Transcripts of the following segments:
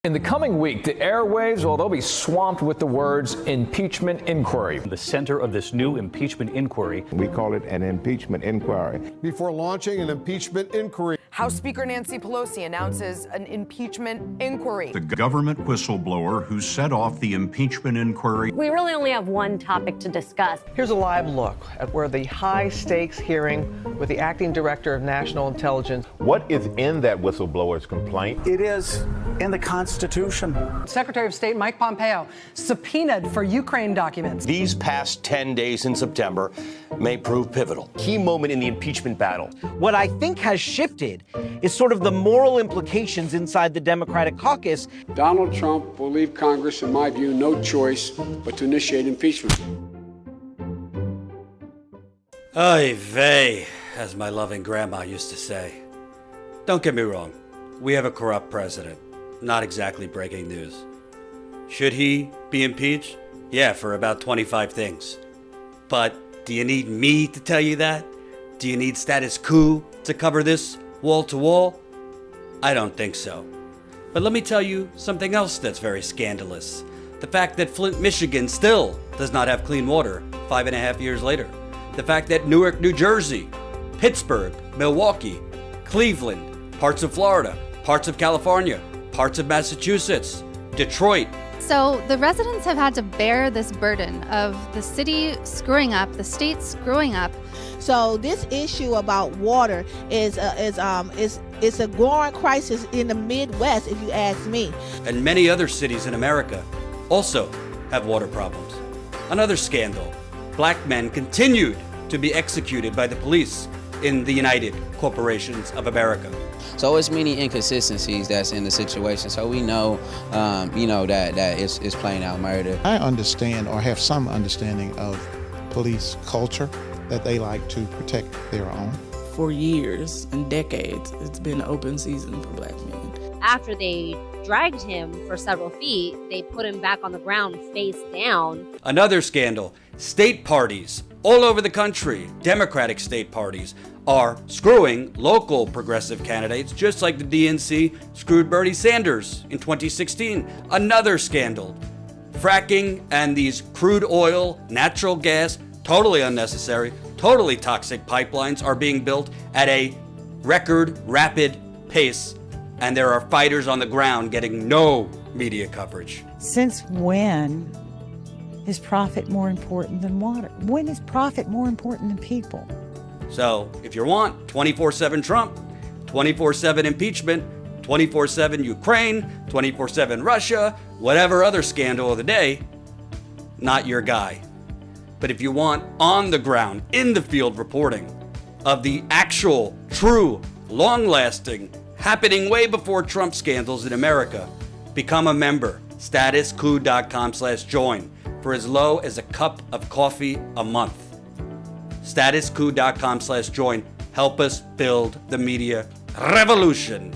In the coming week, the airwaves, well, they'll be swamped with the words impeachment inquiry. The center of this new impeachment inquiry. We call it an impeachment inquiry. Before launching an impeachment inquiry, House Speaker Nancy Pelosi announces an impeachment inquiry. The government whistleblower who set off the impeachment inquiry. We really only have one topic to discuss. Here's a live look at where the high-stakes hearing with the acting director of national intelligence. What is in that whistleblower's complaint? It is in the Constitution. Secretary of State Mike Pompeo subpoenaed for Ukraine documents. These past 10 days in September may prove pivotal. Key moment in the impeachment battle. What I think has shifted is sort of the moral implications inside the Democratic caucus. Donald Trump will leave Congress, in my view, no choice but to initiate impeachment. Oy vey, as my loving grandma used to say. Don't get me wrong, we have a corrupt president. Not exactly breaking news. Should he be impeached? Yeah, for about 25 things. But do you need me to tell you that? Do you need Status Coup to cover this wall to wall? I don't think so. But let me tell you something else that's very scandalous. The fact that Flint, Michigan still does not have clean water 5.5 years later. The fact that Newark, New Jersey, Pittsburgh, Milwaukee, Cleveland, parts of Florida, parts of California, parts of Massachusetts, Detroit. So the residents have had to bear this burden of the city screwing up, the state screwing up. So this issue about water is a growing crisis in the Midwest, if you ask me. And many other cities in America also have water problems. Another scandal. Black men continued to be executed by the police in the United Corporations of America. So it's many inconsistencies that's in the situation. So we know, that it's plain out murder. I understand or have some understanding of police culture, that they like to protect their own. For years and decades, it's been an open season for black men. After they dragged him for several feet, they put him back on the ground face down. Another scandal. State parties all over the country, Democratic state parties, are screwing local progressive candidates, just like the DNC screwed Bernie Sanders in 2016. Another scandal. Fracking and these crude oil, natural gas, totally unnecessary, totally toxic pipelines are being built at a record rapid pace, and there are fighters on the ground getting no media coverage. Since when is profit more important than water? When is profit more important than people? So if you want 24/7 Trump, 24/7 impeachment, 24/7 Ukraine, 24/7 Russia, whatever other scandal of the day, not your guy. But if you want on the ground, in the field reporting of the actual, true, long-lasting, happening way before Trump scandals in America, become a member. StatusCout.com/join for as low as a cup of coffee a month. StatusCout.com/join. Help us build the media revolution.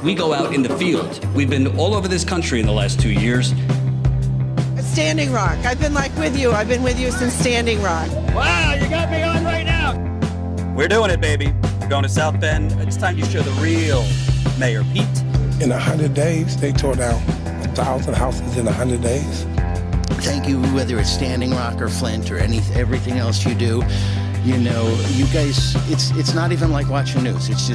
We go out in the field. We've been all over this country in the last 2 years. Standing Rock. I've been with you. I've been with you since Standing Rock. Wow, you got me on right now. We're doing it, baby. We're going to South Bend. It's time you show the real Mayor Pete. In 100 days, they tore down 1,000 houses in 100 days. Thank you, whether it's Standing Rock or Flint or everything else you do. You know, you guys, it's not even like watching news. It's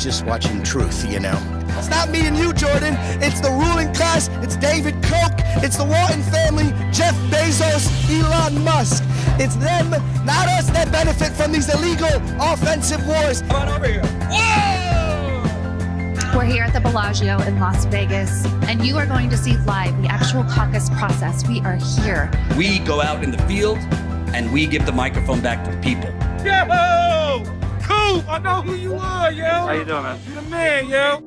just watching truth, you know. It's not me and you, Jordan. It's the ruling class. It's David Koch. It's the Walton family, Jeff Bezos, Elon Musk. It's them, not us, that benefit from these illegal offensive wars. Come on over here. Whoa! We're here at the Bellagio in Las Vegas, and you are going to see live the actual caucus process. We are here. We go out in the field, and we give the microphone back to the people. Yo! Cool! I know who you are, yo! How you doing, man? You're the man, yo!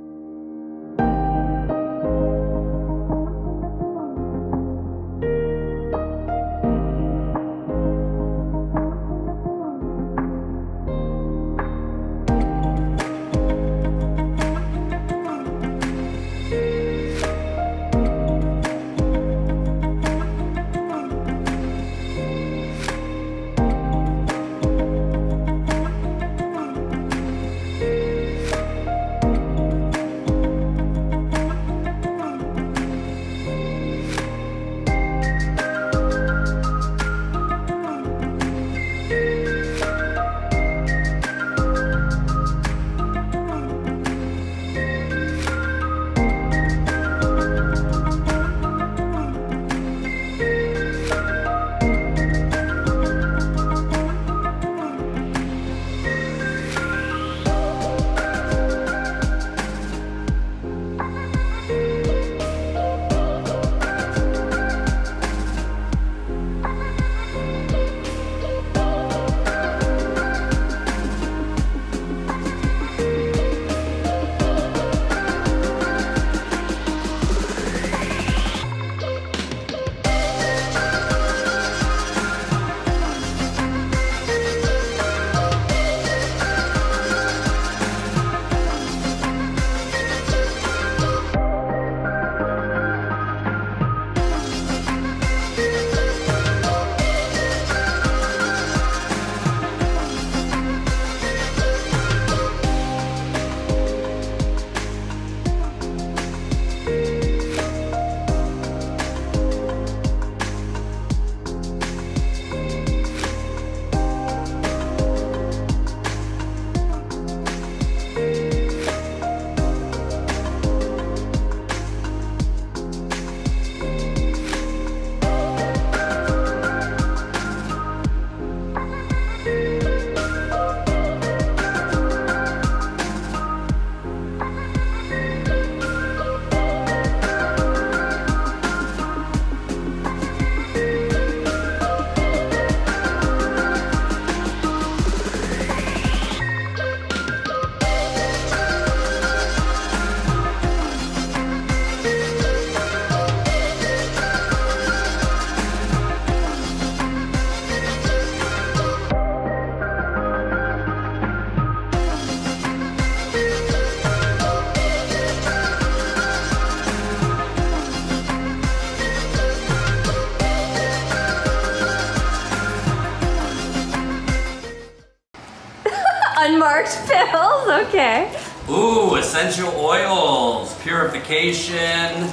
Unmarked pills, okay. Ooh, essential oils, purification.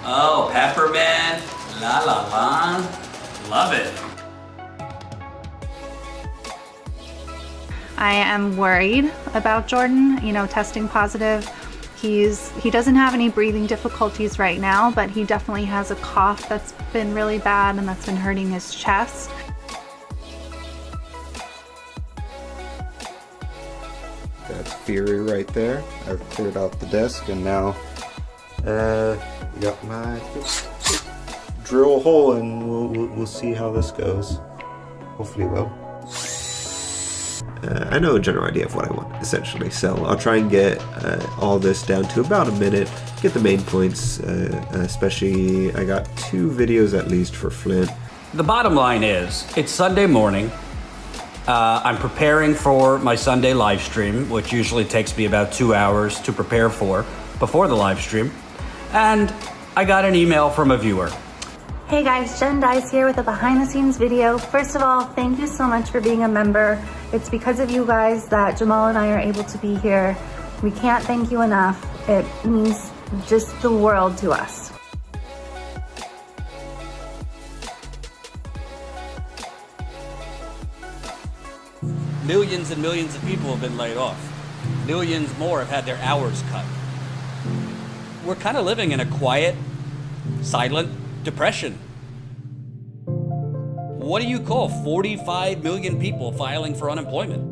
Oh, peppermint, la la la. Love it. I am worried about Jordan, testing positive. He doesn't have any breathing difficulties right now, but he definitely has a cough that's been really bad and that's been hurting his chest. That's Fury right there. I've cleared out the desk and now got my drill a hole and we'll see how this goes. Hopefully well. I know a general idea of what I want, essentially, so I'll try and get all this down to about a minute, get the main points, especially I got 2 videos at least for Flint. The bottom line is, it's Sunday morning. I'm preparing for my Sunday live stream, which usually takes me about 2 hours to prepare for before the live stream. And I got an email from a viewer. Hey guys, Jen Dice here with a behind the scenes video. First of all, thank you so much for being a member. It's because of you guys that Jamal and I are able to be here. We can't thank you enough. It means just the world to us. Millions and millions of people have been laid off. Millions more have had their hours cut. We're kind of living in a quiet, silent depression. What do you call 45 million people filing for unemployment?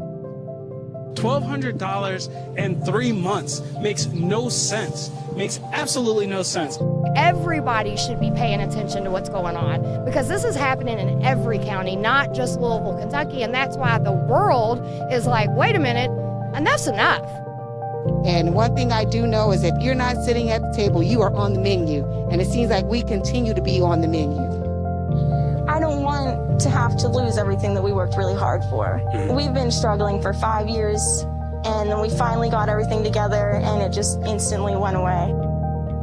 $1,200 in 3 months makes no sense. Makes absolutely no sense. Everybody should be paying attention to what's going on because this is happening in every county, not just Louisville, Kentucky. And that's why the world is like, wait a minute, enough's enough. And one thing I do know is if you're not sitting at the table, you are on the menu. And it seems like we continue to be on the menu. I don't want to have to lose everything that we worked really hard for. We've been struggling for 5 years, and then we finally got everything together, and it just instantly went away.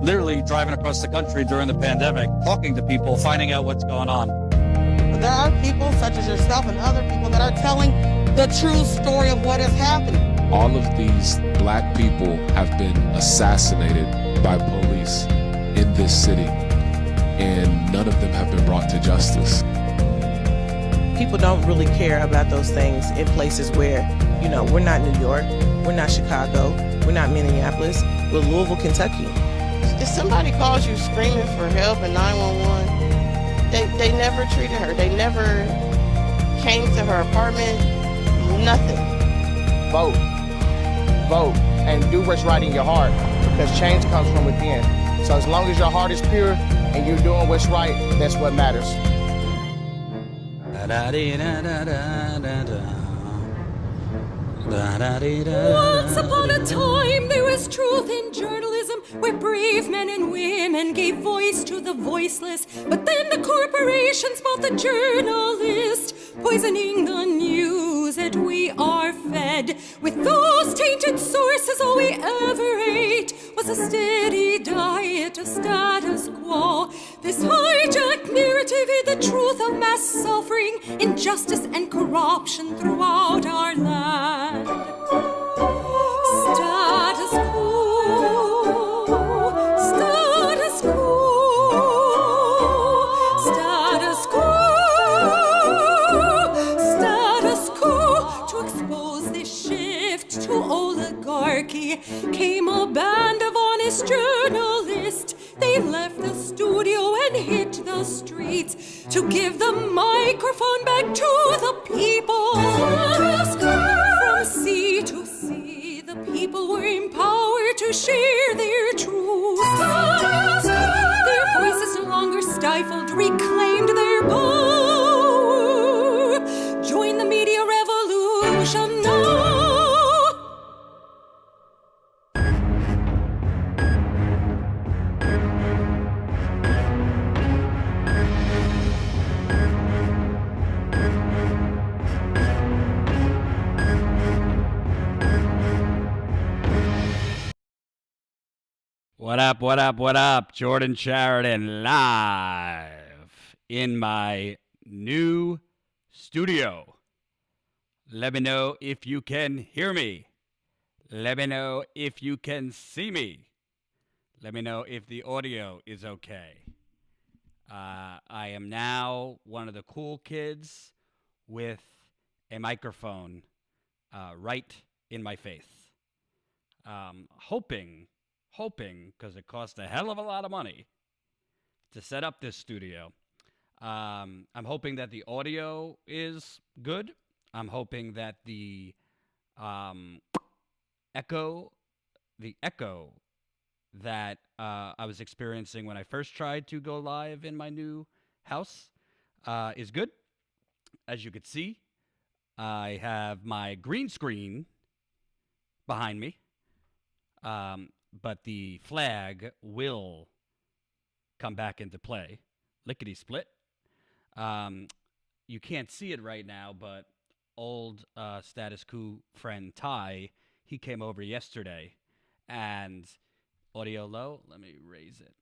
Literally driving across the country during the pandemic, talking to people, finding out what's going on. There are people such as yourself and other people that are telling the true story of what is happening. All of these black people have been assassinated by police in this city, and none of them have been brought to justice. People don't really care about those things in places where, you know, we're not New York, we're not Chicago, we're not Minneapolis, we're Louisville, Kentucky. If somebody calls you screaming for help at 911, they never treated her. They never came to her apartment, nothing. Vote. Vote. And do what's right in your heart, because change comes from within. So as long as your heart is pure and you're doing what's right, that's what matters. Once upon a time, there was truth in journalism, where brave men and women gave voice to the voiceless. But then the corporations bought the journalist, poisoning the news that we are fed. With those tainted sources, all we ever ate was a steady diet of status quo. This hijacked narrative is the truth of mass suffering, injustice, and corruption throughout our land. Status quo, status quo, status quo, status quo. To expose this shift to oligarchy came a band of honest journalists. They left the studio and hit the streets to give the microphone back to the people. From sea to sea, the people were empowered to share their truth. Their voices no longer stifled, reclaimed their power. Join the media revolution now. What up, what up, what up? Jordan Sheridan live in my new studio. Let me know if you can hear me. Let me know if you can see me. Let me know if the audio is okay. I am now one of the cool kids with a microphone right in my face. Hoping, because it costs a hell of a lot of money to set up this studio. I'm hoping that the audio is good. I'm hoping that the echo that I was experiencing when I first tried to go live in my new house is good. As you could see, I have my green screen behind me. But the flag will come back into play. Lickety split. You can't see it right now, but old Status Coup friend Ty, he came over yesterday, and audio low. Let me raise it.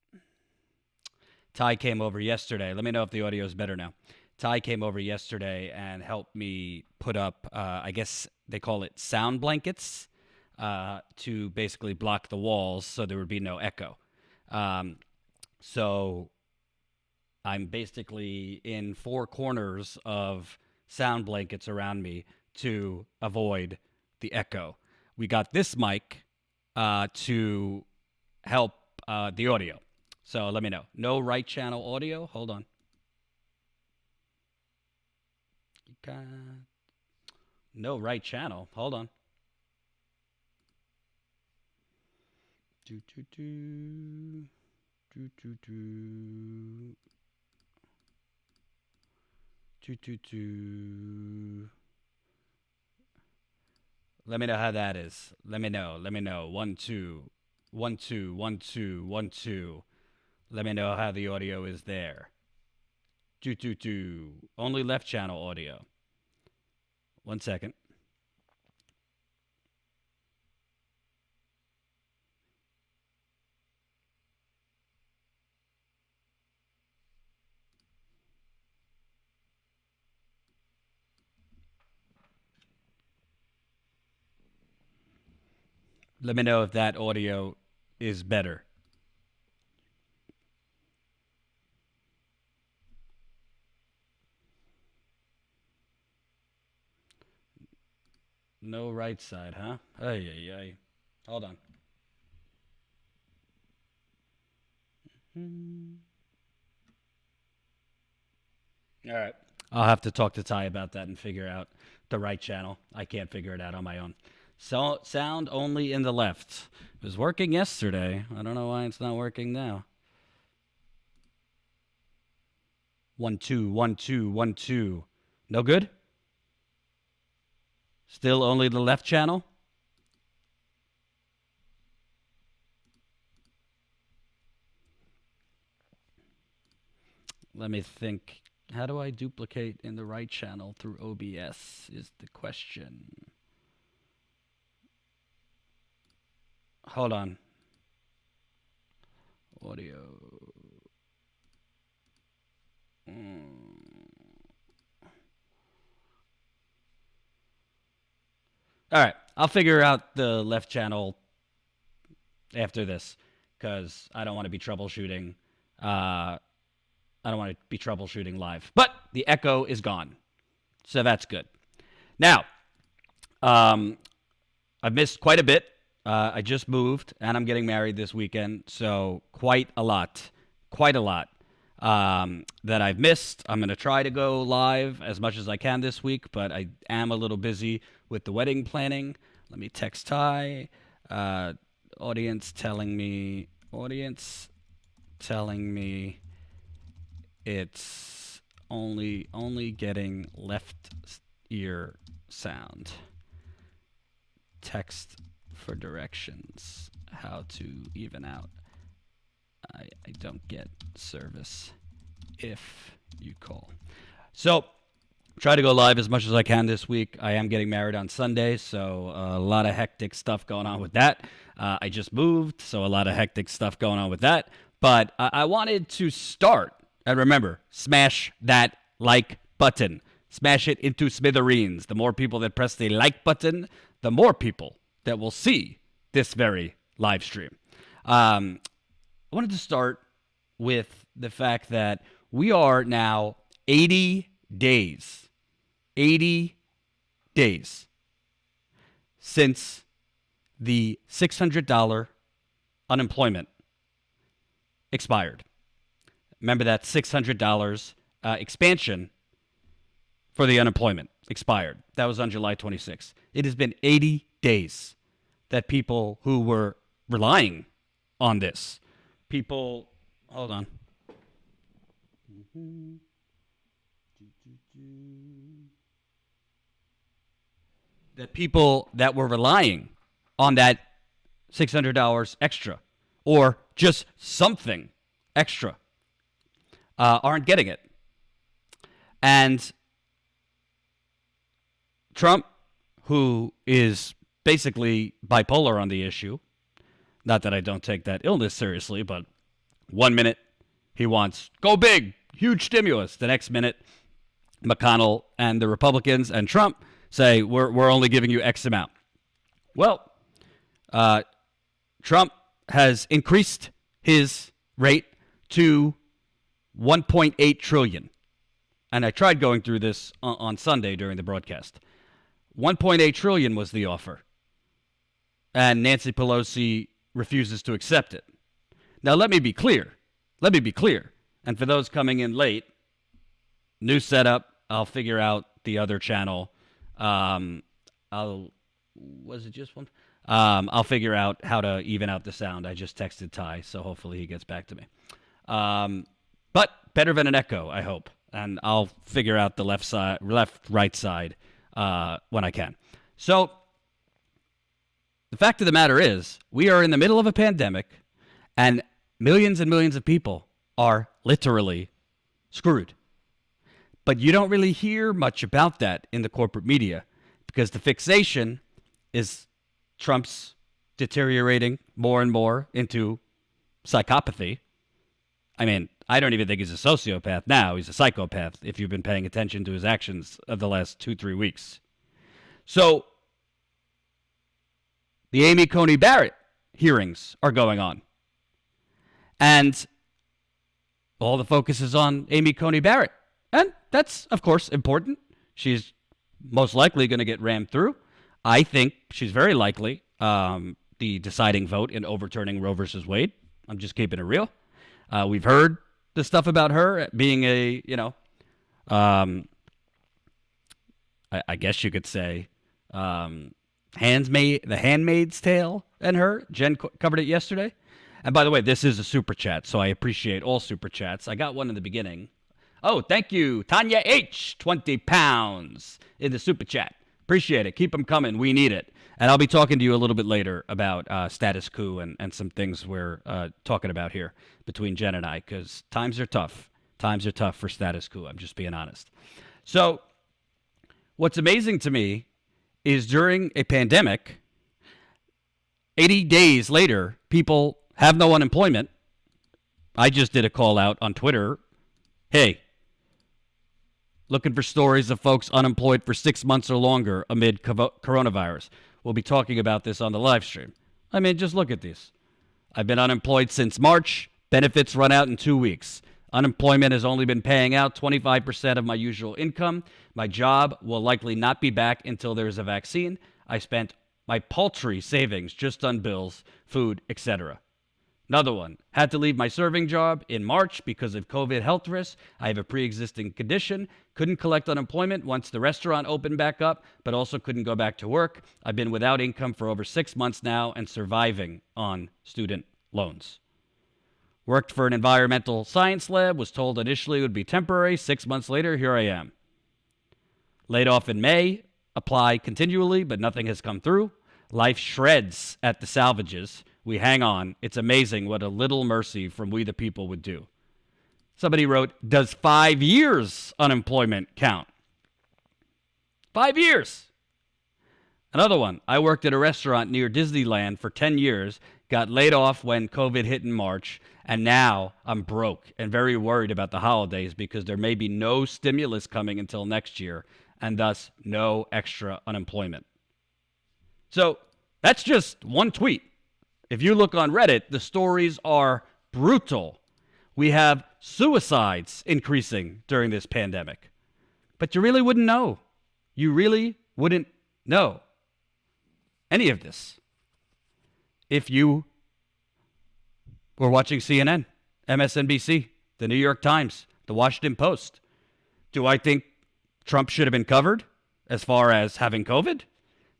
Ty came over yesterday. Let me know if the audio is better now. Ty came over yesterday and helped me put up, I guess they call it sound blankets, to basically block the walls so there would be no echo. So I'm basically in 4 corners of sound blankets around me to avoid the echo. We got this mic to help the audio. So let me know. No right channel audio. Hold on. No right channel. Hold on. Do, do, do. Do, do, do. Do, do, do. Let me know how that is. Let me know. 1 2 1 2 1 2 1 2. Let me know how the audio is there. Do, do, do. Only left channel audio. 1 second. Let me know if that audio is better. No right side, huh? Ay. Hold on. All right. I'll have to talk to Ty about that and figure out the right channel. I can't figure it out on my own. So sound only in the left. It was working yesterday. I don't know why it's not working now. 1 2 1 2 1 2. No good? Still only the left channel? Let me think. How do I duplicate in the right channel through OBS is the question. Hold on. Audio. All right. I'll figure out the left channel after this because I don't want to be troubleshooting. I don't want to be troubleshooting live. But the echo is gone. So that's good. Now, I've missed quite a bit. I just moved, and I'm getting married this weekend. So quite a lot that I've missed. I'm going to try to go live as much as I can this week, but I am a little busy with the wedding planning. Let me text Ty. Audience telling me it's only getting left ear sound. Text for directions. How to even out. I don't get service if you call. So try to go live as much as I can this week. I am getting married on Sunday, so a lot of hectic stuff going on with that. I just moved, so a lot of hectic stuff going on with that. But I wanted to start, and remember, smash that like button. Smash it into smithereens. The more people that press the like button, the more people that will see this very live stream. I wanted to start with the fact that we are now 80 days since the $600 unemployment expired. Remember that $600 expansion for the unemployment expired. That was on July 26th. It has been 80 days that people who were relying on this, hold on. That people that were relying on that $600 extra or just something extra aren't getting it. And Trump, who is basically bipolar on the issue, not that I don't take that illness seriously, but 1 minute he wants go big, huge stimulus. The next minute, McConnell and the Republicans and Trump say, we're only giving you X amount. Well, Trump has increased his rate to 1.8 trillion. And I tried going through this on Sunday during the broadcast. 1.8 trillion was the offer. And Nancy Pelosi refuses to accept it. Now, let me be clear. And for those coming in late, new setup, I'll figure out the other channel. Was it just one? I'll figure out how to even out the sound. I just texted Ty, so hopefully he gets back to me. But better than an echo, I hope. And I'll figure out the right side when I can. So the fact of the matter is, we are in the middle of a pandemic, and millions and millions of people are literally screwed. But you don't really hear much about that in the corporate media because the fixation is Trump's deteriorating more and more into psychopathy. I mean, I don't even think he's a sociopath now. He's a psychopath if you've been paying attention to his actions of the last 2-3 weeks. So the Amy Coney Barrett hearings are going on. And all the focus is on Amy Coney Barrett. And that's, of course, important. She's most likely going to get rammed through. I think she's very likely the deciding vote in overturning Roe versus Wade. I'm just keeping it real. We've heard the stuff about her being I guess you could say, the Handmaid's Tale and her. Jen covered it yesterday. And by the way, this is a super chat, so I appreciate all super chats. I got one in the beginning. Oh, thank you, Tanya H. 20 pounds in the super chat. Appreciate it. Keep them coming. We need it. And I'll be talking to you a little bit later about Status Coup and some things we're talking about here between Jen and I, because times are tough. Times are tough for Status Coup. I'm just being honest. So what's amazing to me is during a pandemic, 80 days later, people have no unemployment. I just did a call out on Twitter. Hey, looking for stories of folks unemployed for 6 months or longer amid coronavirus. We'll be talking about this on the live stream. I mean, just look at these. I've been unemployed since March. Benefits run out in 2 weeks. Unemployment has only been paying out 25% of my usual income. My job will likely not be back until there is a vaccine. I spent my paltry savings just on bills, food, etc. Another one, had to leave my serving job in March because of COVID health risks. I have a pre-existing condition, couldn't collect unemployment once the restaurant opened back up, but also couldn't go back to work. I've been without income for over 6 months now and surviving on student loans. Worked for an environmental science lab, was told initially it would be temporary. 6 months later, here I am. Laid off in May, apply continually, but nothing has come through. Life shreds at the salvages. We hang on. It's amazing what a little mercy from we the people would do. Somebody wrote, does 5 years unemployment count? 5 years. Another one, I worked at a restaurant near Disneyland for 10 years, got laid off when COVID hit in March, and now I'm broke and very worried about the holidays because there may be no stimulus coming until next year, and thus no extra unemployment. So that's just one tweet. If you look on Reddit, the stories are brutal. We have suicides increasing during this pandemic. But you really wouldn't know. You really wouldn't know any of this if you were watching CNN, MSNBC, the New York Times, the Washington Post. Do I think Trump should have been covered as far as having COVID?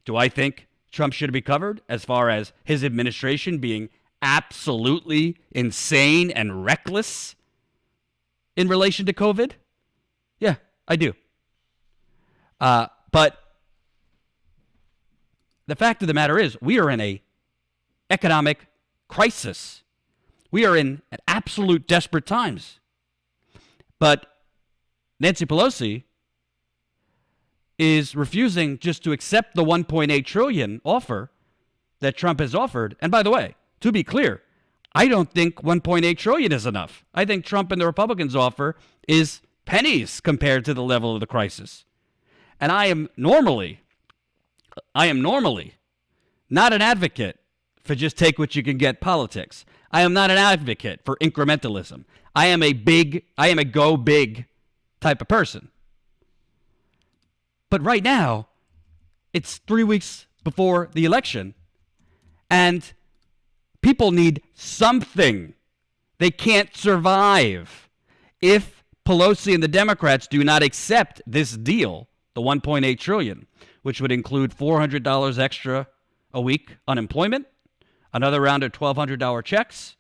Do I think Trump should be covered as far as his administration being absolutely insane and reckless in relation to COVID? Yeah, I do. But the fact of the matter is, we are in a economic crisis. We are in absolute desperate times. But Nancy Pelosi is refusing just to accept the 1.8 trillion offer that Trump has offered. And by the way, to be clear, I don't think 1.8 trillion is enough. I think Trump and the Republicans' offer is pennies compared to the level of the crisis. And I am normally not an advocate for just take what you can get politics. I am not an advocate for incrementalism. I am a go big type of person. But right now, it's 3 weeks before the election, and people need something. They can't survive. If Pelosi and the Democrats do not accept this deal, the 1.8 trillion, which would include $400 extra a week unemployment, another round of $1,200 checks,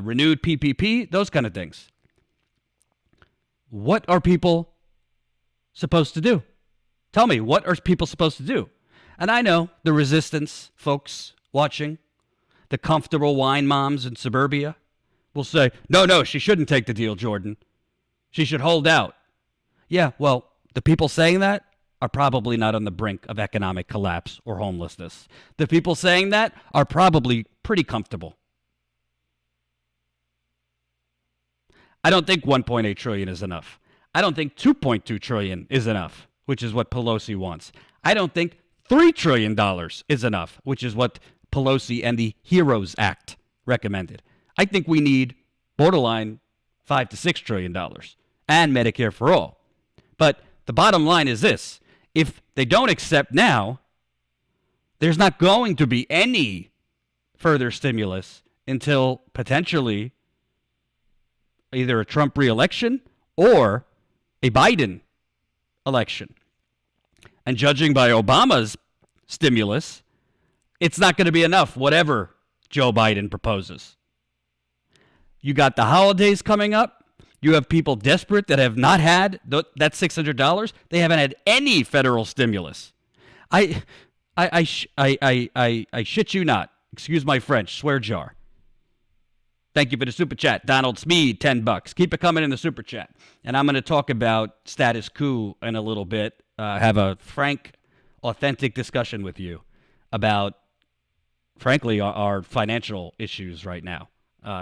renewed PPP, those kind of things. What are people supposed to do? Tell me, what are people supposed to do? And I know the resistance folks watching, the comfortable wine moms in suburbia, will say, no, she shouldn't take the deal, Jordan. She should hold out. Yeah, well, the people saying that are probably not on the brink of economic collapse or homelessness. The people saying that are probably pretty comfortable. I don't think 1.8 trillion is enough. I don't think 2.2 trillion is enough, which is what Pelosi wants. I don't think $3 trillion is enough, which is what Pelosi and the HEROES Act recommended. I think we need borderline $5 to $6 trillion and Medicare for all. But the bottom line is this. If they don't accept now, there's not going to be any further stimulus until potentially either a Trump re-election or a Biden election. And judging by Obama's stimulus, it's not going to be enough, whatever Joe Biden proposes. You got the holidays coming up. You have people desperate that have not had that $600. They haven't had any federal stimulus. I shit you not. Excuse my French. Swear jar. Thank you for the super chat. Donald Smead, $10. Keep it coming in the super chat. And I'm going to talk about Status Coup in a little bit. Have a frank, authentic discussion with you about, frankly, our financial issues right now.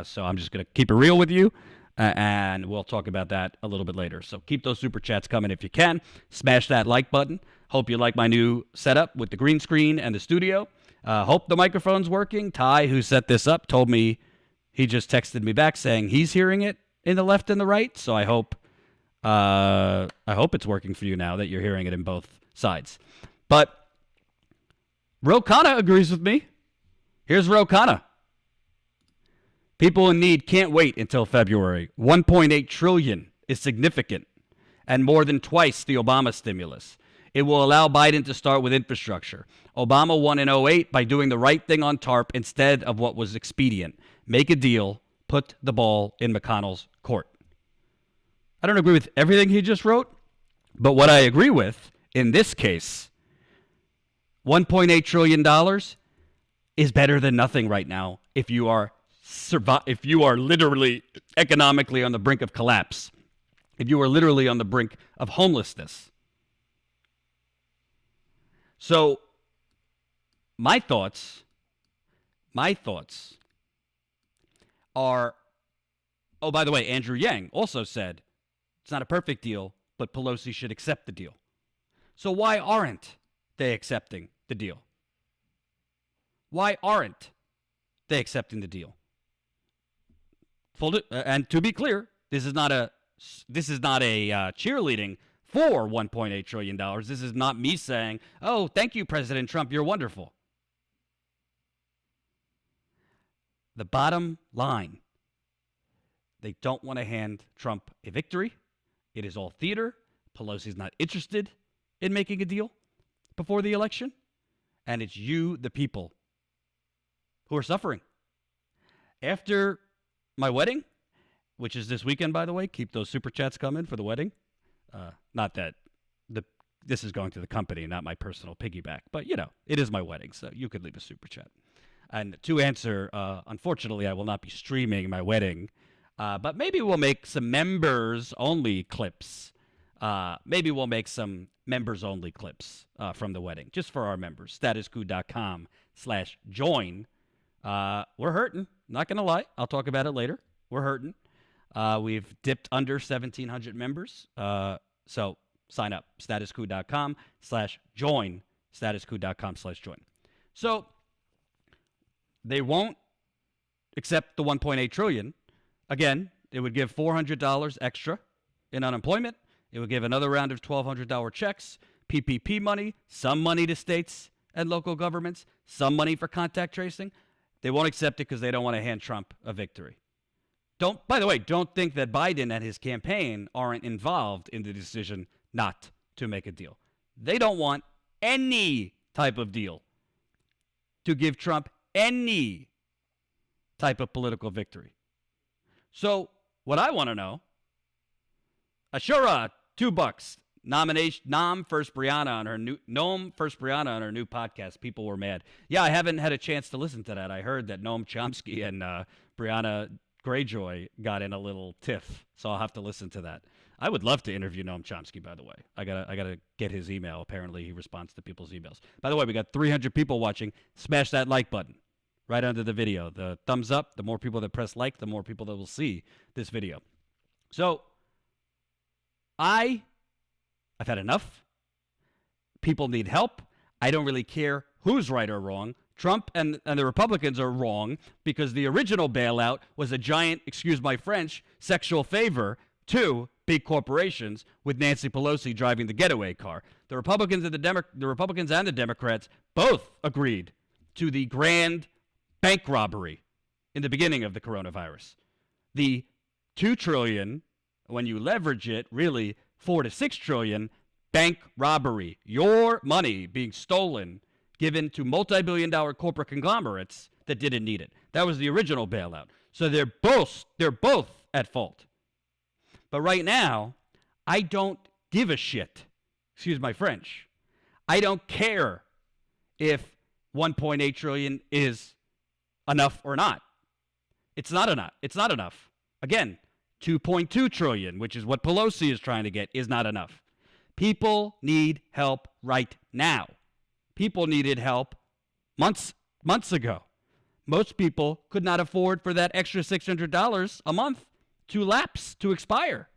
So I'm just going to keep it real with you. And we'll talk about that a little bit later. So keep those super chats coming if you can. Smash that like button. Hope you like my new setup with the green screen and the studio. Hope the microphone's working. Ty, who set this up, told me he just texted me back saying he's hearing it in the left and the right. So I hope it's working for you now that you're hearing it in both sides. But Ro Khanna agrees with me. Here's Ro Khanna. People in need can't wait until February. 1.8 trillion is significant and more than twice the Obama stimulus. It will allow Biden to start with infrastructure. Obama won in 2008 by doing the right thing on TARP instead of what was expedient. Make a deal, put the ball in McConnell's court. I don't agree with everything he just wrote, but what I agree with in this case, $1.8 trillion is better than nothing right now if you are literally economically on the brink of collapse, if you are literally on the brink of homelessness. So my thoughts are, oh, by the way, Andrew Yang also said it's not a perfect deal, but Pelosi should accept the deal. So why aren't they accepting the deal? Why aren't they accepting the deal? And to be clear, this is not a cheerleading for $1.8 trillion. This is not me saying, oh, thank you, President Trump, you're wonderful. The bottom line, they don't want to hand Trump a victory. It is all theater. Pelosi's not interested in making a deal before the election. And it's you, the people, who are suffering. After my wedding, which is this weekend, by the way, keep those super chats coming for the wedding. Not that this is going to the company, not my personal piggyback, but it is my wedding, so you could leave a super chat. And to answer, unfortunately, I will not be streaming my wedding, but maybe we'll make some members-only clips Maybe we'll make some members-only clips from the wedding, just for our members. statuscoup.com/join. We're hurting. Not going to lie. I'll talk about it later. We're hurting. We've dipped under 1,700 members. So sign up. statuscoup.com/join. statuscoup.com/join. So they won't accept the $1.8 trillion. Again, it would give $400 extra in unemployment. It would give another round of $1,200 checks, PPP money, some money to states and local governments, some money for contact tracing. They won't accept it because they don't want to hand Trump a victory. By the way, don't think that Biden and his campaign aren't involved in the decision not to make a deal. They don't want any type of deal to give Trump any type of political victory. So what I want to know, Ashura, $2. Nom First Brianna on her new podcast. People were mad. Yeah, I haven't had a chance to listen to that. I heard that Noam Chomsky and Brianna Greyjoy got in a little tiff, so I'll have to listen to that. I would love to interview Noam Chomsky, by the way. I gotta get his email. Apparently, he responds to people's emails. By the way, we got 300 people watching. Smash that like button right under the video. The thumbs up. The more people that press like, the more people that will see this video. So I've had enough. People need help. I don't really care who's right or wrong. Trump and the Republicans are wrong because the original bailout was a giant, excuse my French, sexual favor to big corporations with Nancy Pelosi driving the getaway car. The Republicans and the Democrats both agreed to the grand bank robbery in the beginning of the coronavirus. The $2 trillion, when you leverage it, really $4 to $6 trillion bank robbery. Your money being stolen, given to multi-billion-dollar corporate conglomerates that didn't need it. That was the original bailout. So they're both at fault. But right now, I don't give a shit. Excuse my French. I don't care if $1.8 trillion is enough or not. It's not enough. It's not enough. Again, $2.2 trillion, which is what Pelosi is trying to get, is not enough. People need help right now. People needed help months ago. Most people could not afford for that extra $600 a month to expire.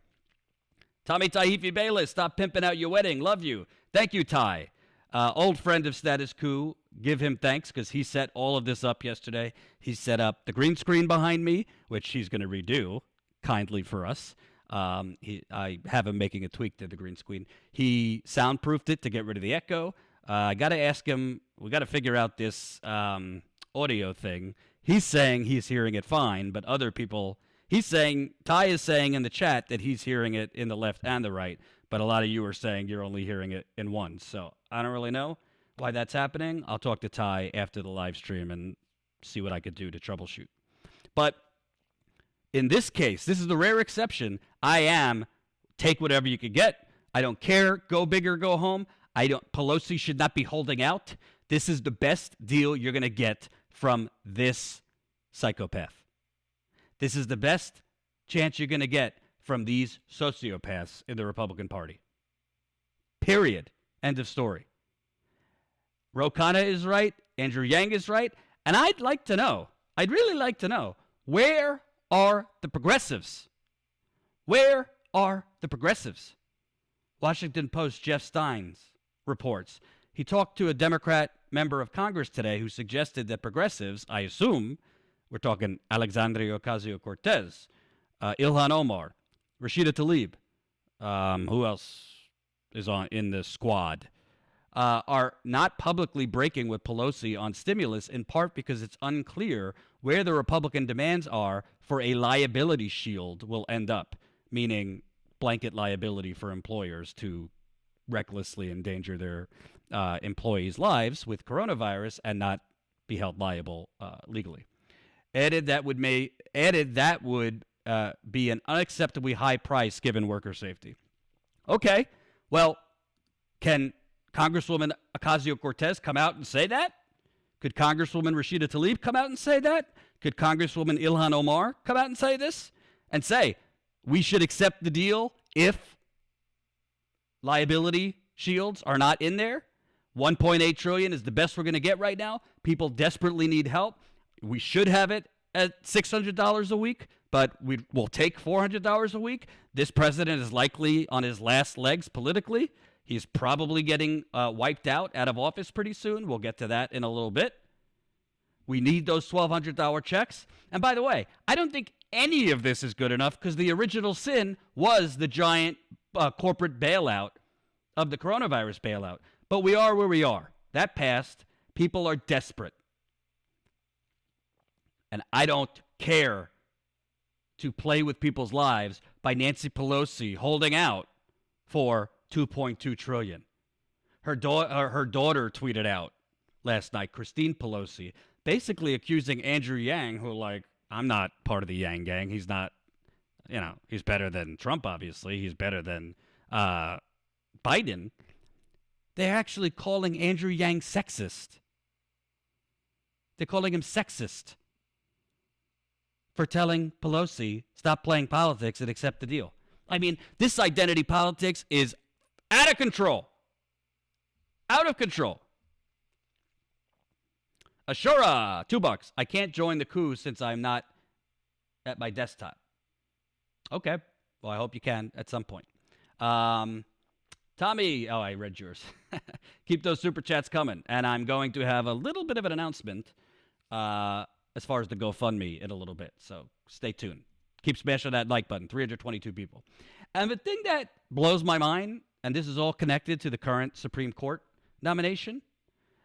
Tommy Taifi Bayless, stop pimping out your wedding. Love you. Thank you, Ty. Old friend of Status Coup. Give him thanks because he set all of this up yesterday. He set up the green screen behind me, which he's going to redo kindly for us. I have him making a tweak to the green screen. He soundproofed it to get rid of the echo. I got to ask him, we got to figure out this audio thing. He's saying he's hearing it fine, but other people, Ty is saying in the chat that he's hearing it in the left and the right, but a lot of you are saying you're only hearing it in one. So I don't really know why that's happening. I'll talk to Ty after the live stream and see what I could do to troubleshoot. But in this case, this is the rare exception. I am take whatever you could get. I don't care. Go big or go home. Pelosi should not be holding out. This is the best deal you're going to get from this psychopath. This is the best chance you're going to get from these sociopaths in the Republican Party. Period. End of story. Ro Khanna is right. Andrew Yang is right. And I'd really like to know, where are the progressives? Where are the progressives? Washington Post Jeff Steins reports. He talked to a Democrat member of Congress today who suggested that progressives, I assume, we're talking Alexandria Ocasio-Cortez, Ilhan Omar, Rashida Tlaib, who else is in the squad, are not publicly breaking with Pelosi on stimulus, in part because it's unclear where the Republican demands are for a liability shield will end up, meaning blanket liability for employers to recklessly endanger their employees' lives with coronavirus and not be held liable legally. Added that would be an unacceptably high price given worker safety. Okay, well, can Congresswoman Ocasio-Cortez come out and say that? Could Congresswoman Rashida Tlaib come out and say that? Could Congresswoman Ilhan Omar come out and say this? And say, we should accept the deal if liability shields are not in there. 1.8 trillion is the best we're going to get right now. People desperately need help. We should have it at $600 a week, but we'll take $400 a week. This president is likely on his last legs politically. He's probably getting wiped out of office pretty soon. We'll get to that in a little bit. We need those $1,200 checks. And by the way, I don't think any of this is good enough because the original sin was the giant corporate bailout of the coronavirus bailout. But we are where we are. That passed. People are desperate. And I don't care to play with people's lives by Nancy Pelosi holding out for $2.2 trillion. Her daughter tweeted out last night, Christine Pelosi, basically accusing Andrew Yang, who, like, I'm not part of the Yang gang. He's not, he's better than Trump, obviously. He's better than Biden. They're actually calling Andrew Yang sexist. They're calling him sexist for telling Pelosi, stop playing politics and accept the deal. I mean, this identity politics is out of control. Out of control. Ashura, $2. I can't join the coup since I'm not at my desktop. Okay. Well, I hope you can at some point. Tommy, I read yours. Keep those super chats coming. And I'm going to have a little bit of an announcement as far as the GoFundMe in a little bit. So stay tuned. Keep smashing that like button. 322 people. And the thing that blows my mind, and this is all connected to the current Supreme Court nomination,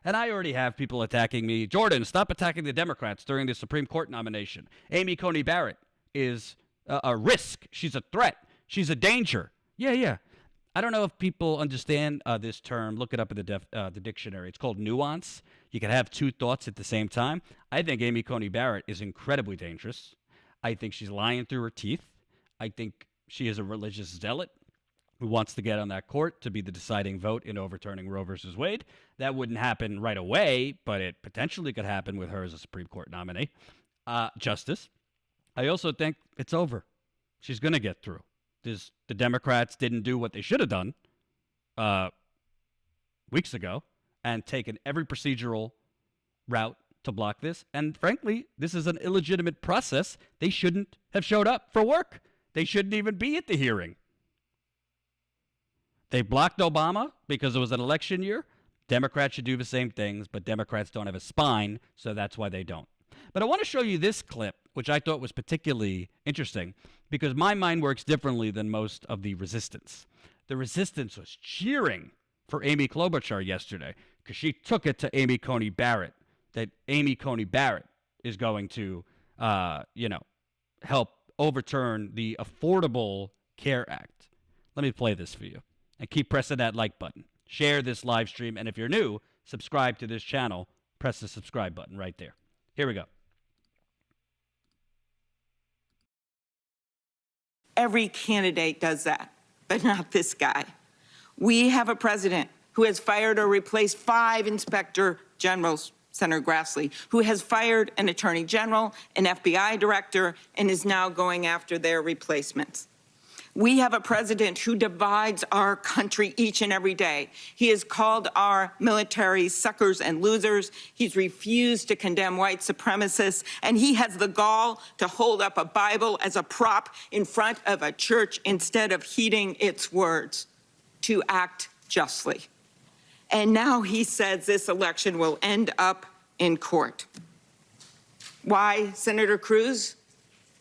and I already have people attacking me. Jordan, stop attacking the Democrats during the Supreme Court nomination. Amy Coney Barrett is a risk. She's a threat. She's a danger. Yeah. I don't know if people understand this term. Look it up in the dictionary. It's called nuance. You can have two thoughts at the same time. I think Amy Coney Barrett is incredibly dangerous. I think she's lying through her teeth. I think she is a religious zealot who wants to get on that court to be the deciding vote in overturning Roe versus Wade. That wouldn't happen right away, but it potentially could happen with her as a Supreme Court nominee. Justice. I also think it's over. She's going to get through. The Democrats didn't do what they should have done weeks ago and taken every procedural route to block this. And frankly, this is an illegitimate process. They shouldn't have showed up for work. They shouldn't even be at the hearing. They blocked Obama because it was an election year. Democrats should do the same things, but Democrats don't have a spine, so that's why they don't. But I want to show you this clip, which I thought was particularly interesting, because my mind works differently than most of the resistance. The resistance was cheering for Amy Klobuchar yesterday because she took it to Amy Coney Barrett, that Amy Coney Barrett is going to, help overturn the Affordable Care Act. Let me play this for you. And keep pressing that like button. Share this live stream. And if you're new, subscribe to this channel. Press the subscribe button right there. Here we go. Every candidate does that, but not this guy. We have a president who has fired or replaced 5 inspector generals, Senator Grassley, who has fired an attorney general, an FBI director, and is now going after their replacements. We have a president who divides our country each and every day. He has called our military suckers and losers. He's refused to condemn white supremacists, and he has the gall to hold up a Bible as a prop in front of a church instead of heeding its words to act justly. And now he says this election will end up in court. Why, Senator Cruz?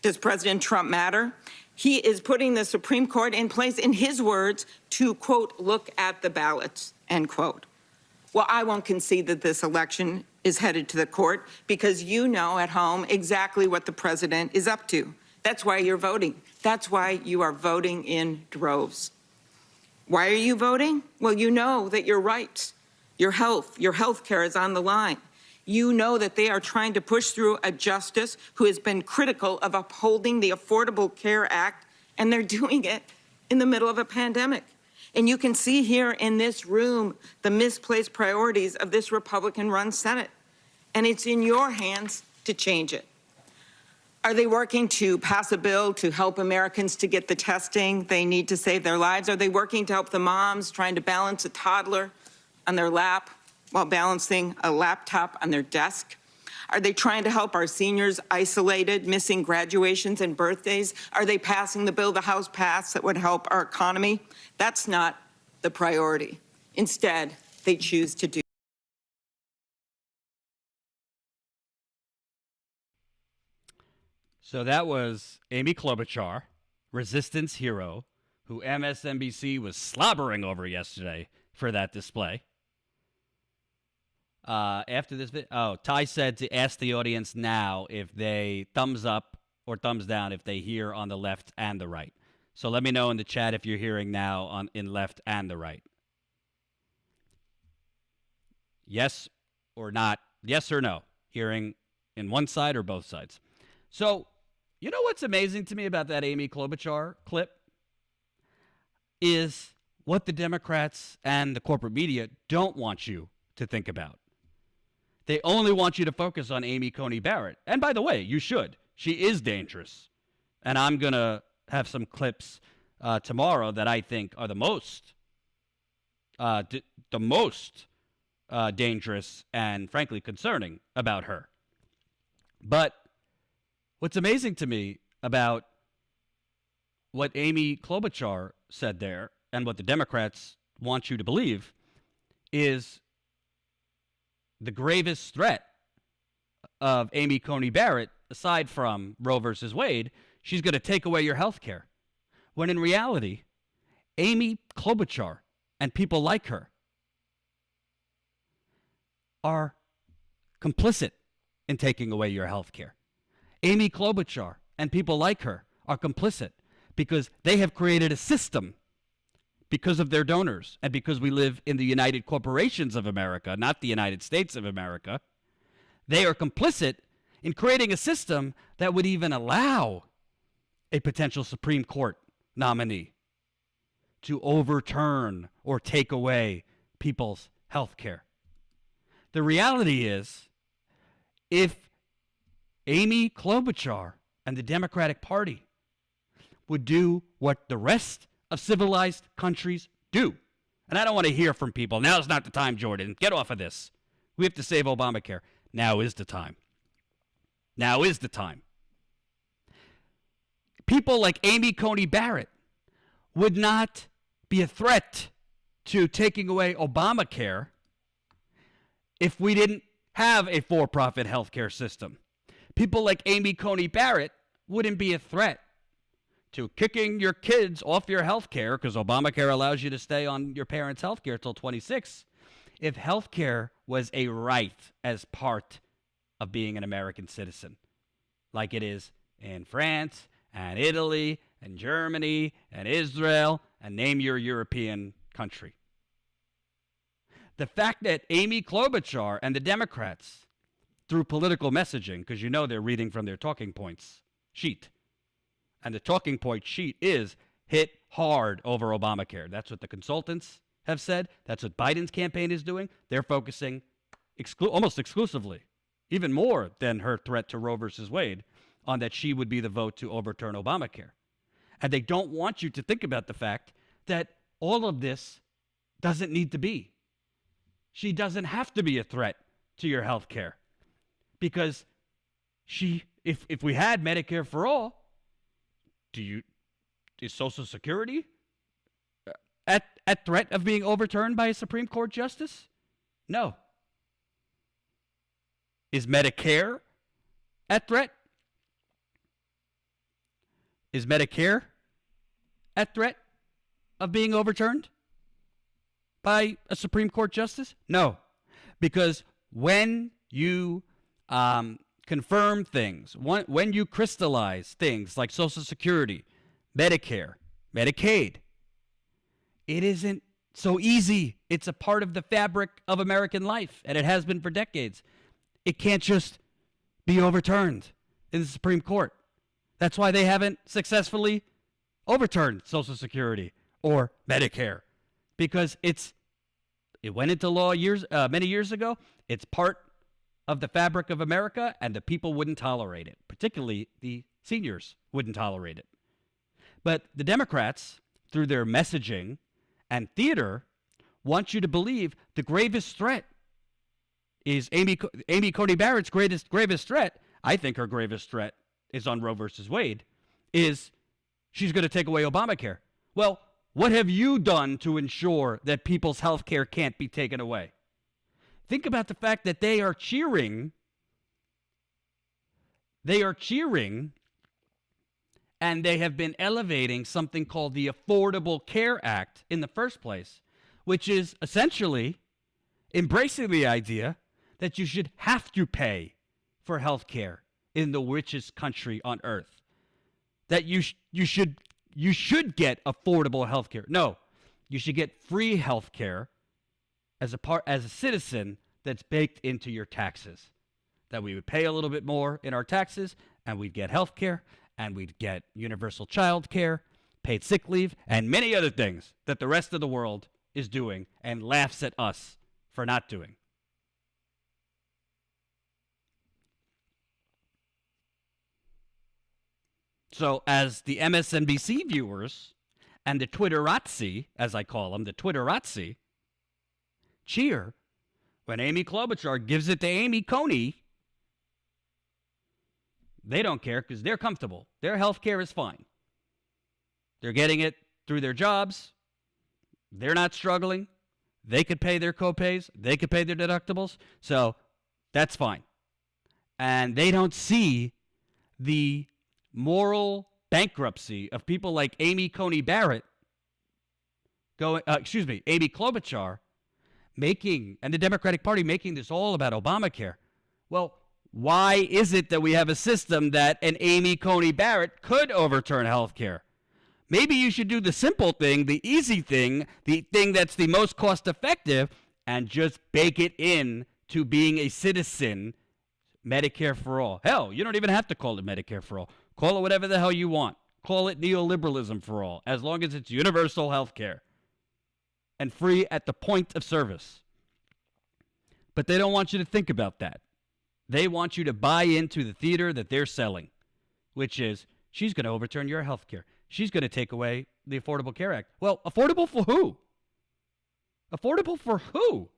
Does President Trump matter? He is putting the Supreme Court in place, in his words, to, quote, look at the ballots, end quote. Well, I won't concede that this election is headed to the court because you know at home exactly what the president is up to. That's why you're voting. That's why you are voting in droves. Why are you voting? Well, you know that your rights, your health care is on the line. You know that they are trying to push through a justice who has been critical of upholding the Affordable Care Act, and they're doing it in the middle of a pandemic. And you can see here in this room the misplaced priorities of this Republican-run Senate. And it's in your hands to change it. Are they working to pass a bill to help Americans to get the testing they need to save their lives? Are they working to help the moms trying to balance a toddler on their lap while balancing a laptop on their desk? Are they trying to help our seniors isolated, missing graduations and birthdays? Are they passing the bill the House passed that would help our economy? That's not the priority. Instead, they choose to do. So that was Amy Klobuchar, resistance hero, who MSNBC was slobbering over yesterday for that display. After this video, Ty said to ask the audience now if they thumbs up or thumbs down if they hear on the left and the right. So let me know in the chat if you're hearing now in left and the right. Yes or not? Yes or no? Hearing in one side or both sides? So, you know what's amazing to me about that Amy Klobuchar clip? Is what the Democrats and the corporate media don't want you to think about. They only want you to focus on Amy Coney Barrett. And by the way, you should. She is dangerous. And I'm going to have some clips tomorrow that I think are the most dangerous and, frankly, concerning about her. But what's amazing to me about what Amy Klobuchar said there and what the Democrats want you to believe is the gravest threat of Amy Coney Barrett, aside from Roe versus Wade, she's going to take away your health care. When in reality, Amy Klobuchar and people like her are complicit in taking away your health care. Amy Klobuchar and people like her are complicit because they have created a system because of their donors and because we live in the United Corporations of America, not the United States of America. They are complicit in creating a system that would even allow a potential Supreme Court nominee to overturn or take away people's health care. The reality is, if Amy Klobuchar and the Democratic Party would do what the rest of civilized countries do, and I don't want to hear from people, now's not the time, Jordan, get off of this. We have to save Obamacare. Now is the time. Now is the time. People like Amy Coney Barrett would not be a threat to taking away Obamacare if we didn't have a for-profit healthcare system. People like Amy Coney Barrett wouldn't be a threat to kicking your kids off your health care, because Obamacare allows you to stay on your parents' health care till 26, if health care was a right as part of being an American citizen, like it is in France and Italy and Germany and Israel and name your European country. The fact that Amy Klobuchar and the Democrats, through political messaging, because you know they're reading from their talking points sheet, and the talking point sheet is hit hard over Obamacare. That's what the consultants have said. That's what Biden's campaign is doing. They're focusing almost exclusively, even more than her threat to Roe versus Wade, on that she would be the vote to overturn Obamacare. And they don't want you to think about the fact that all of this doesn't need to be. She doesn't have to be a threat to your health care, because if we had Medicare for all, is Social Security at threat of being overturned by a Supreme Court justice? No. Is Medicare at threat? Is Medicare at threat of being overturned by a Supreme Court justice? No. Because when you confirm things, when you crystallize things like Social Security, Medicare, Medicaid, it isn't so easy. It's a part of the fabric of American life, and it has been for decades. It can't just be overturned in the Supreme Court. That's why they haven't successfully overturned Social Security or Medicare, because it went into law many years ago. It's part of the fabric of America, and the people wouldn't tolerate it. Particularly the seniors wouldn't tolerate it. But the Democrats, through their messaging and theater, want you to believe the gravest threat is Amy Coney Barrett's gravest threat. I think her gravest threat is on Roe versus Wade, is she's going to take away Obamacare. Well, what have you done to ensure that people's health care can't be taken away? Think about the fact that they are cheering, and they have been elevating something called the Affordable Care Act in the first place, which is essentially embracing the idea that you should have to pay for health care in the richest country on earth. That you should get affordable health care. No, you should get free health care as a citizen that's baked into your taxes. That we would pay a little bit more in our taxes, and we'd get health care, and we'd get universal child care, paid sick leave, and many other things that the rest of the world is doing and laughs at us for not doing. So as the MSNBC viewers and the Twitterazzi, as I call them, the Twitterazzi, cheer when Amy Klobuchar gives it to Amy Coney, they don't care because they're comfortable. Their health care is fine. They're getting it through their jobs. They're not struggling. They could pay their copays. They could pay their deductibles. So that's fine. And they don't see the moral bankruptcy of people like Amy Coney Barrett Amy Klobuchar and the Democratic Party making this all about Obamacare. Well, why is it that we have a system that an Amy Coney Barrett could overturn health care? Maybe you should do the simple thing, the easy thing, the thing that's the most cost effective, and just bake it in to being a citizen. Medicare for all. Hell, you don't even have to call it Medicare for all. Call it whatever the hell you want. Call it neoliberalism for all, as long as it's universal health care and free at the point of service. But they don't want you to think about that. They want you to buy into the theater that they're selling, which is she's going to overturn your health care. She's going to take away the Affordable Care Act. Well, affordable for who? Affordable for who?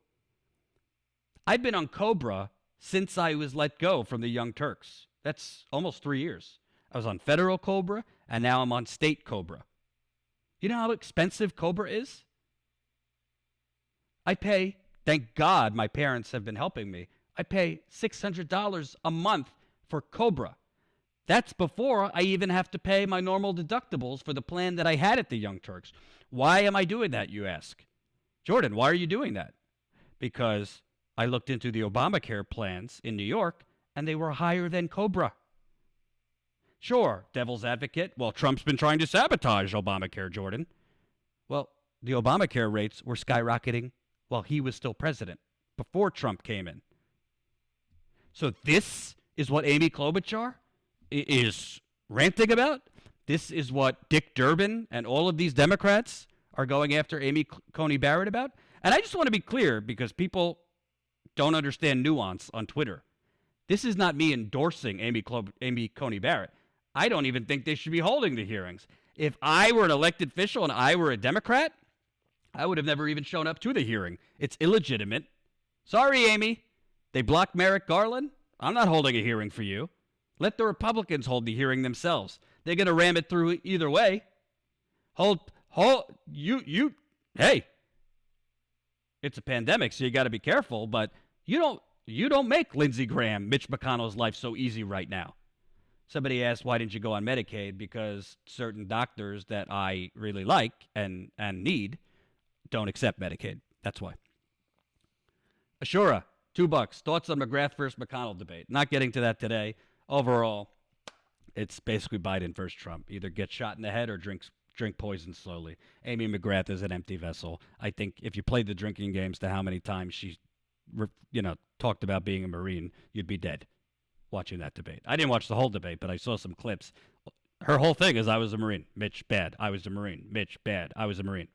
I've been on COBRA since I was let go from the Young Turks. That's almost 3 years. I was on federal COBRA, and now I'm on state COBRA. You know how expensive COBRA is? I pay, thank God my parents have been helping me, I pay $600 a month for COBRA. That's before I even have to pay my normal deductibles for the plan that I had at the Young Turks. Why am I doing that, you ask? Jordan, why are you doing that? Because I looked into the Obamacare plans in New York, and they were higher than COBRA. Sure, devil's advocate. Well, Trump's been trying to sabotage Obamacare, Jordan. Well, the Obamacare rates were skyrocketing while he was still president, before Trump came in. So this is what Amy Klobuchar is ranting about? This is what Dick Durbin and all of these Democrats are going after Amy Coney Barrett about? And I just want to be clear, because people don't understand nuance on Twitter. This is not me endorsing Amy Coney Barrett. I don't even think they should be holding the hearings. If I were an elected official and I were a Democrat, I would have never even shown up to the hearing. It's illegitimate. Sorry, Amy. They blocked Merrick Garland. I'm not holding a hearing for you. Let the Republicans hold the hearing themselves. They're going to ram it through either way. Hey, it's a pandemic, so you got to be careful, but you don't make Lindsey Graham, Mitch McConnell's life so easy right now. Somebody asked, why didn't you go on Medicaid? Because certain doctors that I really like and need don't accept Medicaid. That's why. Ashura, $2. Thoughts on Mcgrath versus McConnell debate. Not getting to that today. Overall, it's basically Biden versus Trump. Either get shot in the head or drink poison slowly. Amy Mcgrath is an empty vessel. I think if you played the drinking games to how many times she talked about being a Marine, you'd be dead watching that debate. I didn't watch the whole debate, but I saw some clips. Her whole thing is, I was a Marine. Mitch, bad. I was a Marine. Mitch, bad. I was a Marine.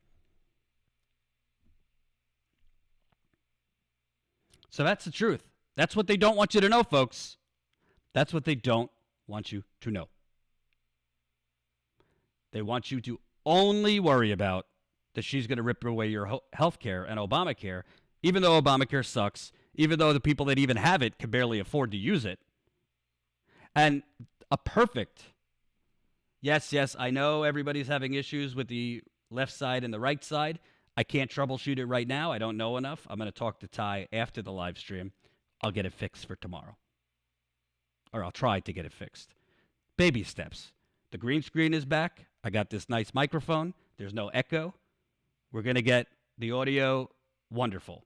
So that's the truth. That's what they don't want you to know, folks. That's what they don't want you to know. They want you to only worry about that she's going to rip away your health care and Obamacare, even though Obamacare sucks, even though the people that even have it can barely afford to use it. And a perfect, yes, I know everybody's having issues with the left side and the right side. I can't troubleshoot it right now. I don't know enough. I'm going to talk to Ty after the live stream. I'll get it fixed for tomorrow. Or I'll try to get it fixed. Baby steps. The green screen is back. I got this nice microphone. There's no echo. We're going to get the audio wonderful.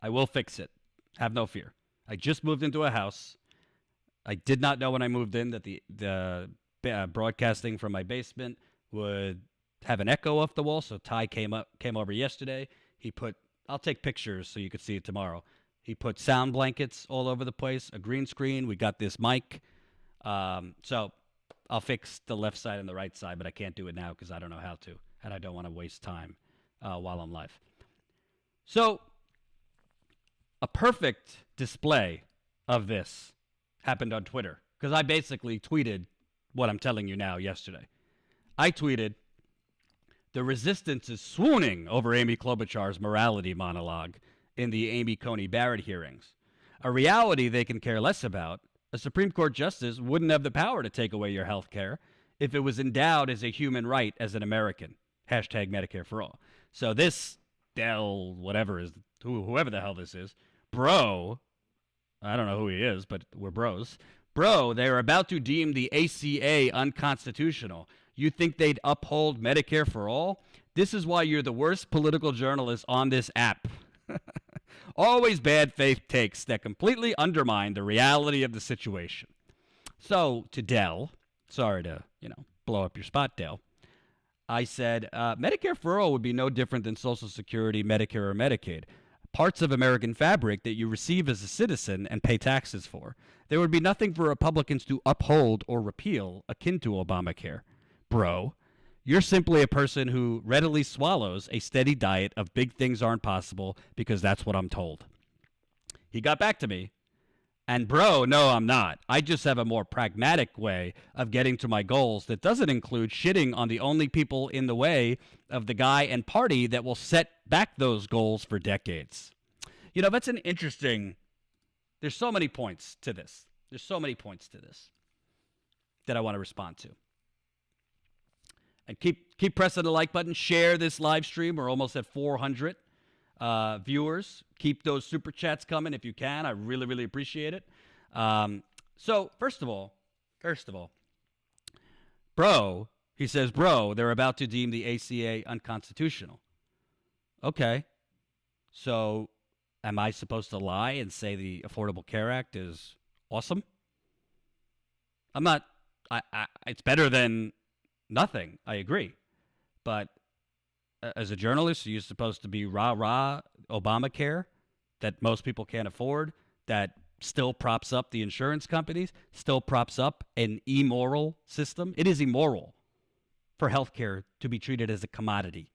I will fix it. Have no fear. I just moved into a house. I did not know when I moved in that the broadcasting from my basement would have an echo off the wall. So Ty came over yesterday. I'll take pictures so you could see it tomorrow. He put sound blankets all over the place, a green screen. We got this mic. So I'll fix the left side and the right side, but I can't do it now because I don't know how to, and I don't want to waste time while I'm live. So a perfect display of this happened on Twitter because I basically tweeted what I'm telling you now yesterday. I tweeted, "The resistance is swooning over Amy Klobuchar's morality monologue in the Amy Coney Barrett hearings. A reality they can care less about. A Supreme Court justice wouldn't have the power to take away your health care if it was endowed as a human right as an American. Hashtag Medicare for all." So this Dell, whoever the hell this is, bro, I don't know who he is, but we're bros. Bro, they're about to deem the ACA unconstitutional. You think they'd uphold Medicare for all? This is why you're the worst political journalist on this app. Always bad faith takes that completely undermine the reality of the situation. So to Dell, sorry to, blow up your spot, Dell, I said, Medicare for all would be no different than Social Security, Medicare, or Medicaid. Parts of American fabric that you receive as a citizen and pay taxes for. There would be nothing for Republicans to uphold or repeal akin to Obamacare. Bro, you're simply a person who readily swallows a steady diet of big things aren't possible because that's what I'm told. He got back to me, and bro, no, I'm not. I just have a more pragmatic way of getting to my goals that doesn't include shitting on the only people in the way of the guy and party that will set back those goals for decades. That's an interesting, there's so many points to this. That I want to respond to. And keep pressing the like button. Share this live stream. We're almost at 400 viewers. Keep those super chats coming if you can. I really, really appreciate it. So first of all, bro, he says, bro, they're about to deem the ACA unconstitutional. Okay. So am I supposed to lie and say the Affordable Care Act is awesome? I'm not. It's better than nothing. I agree. But as a journalist, you're supposed to be rah-rah Obamacare that most people can't afford, that still props up the insurance companies, still props up an immoral system. It is immoral for healthcare to be treated as a commodity.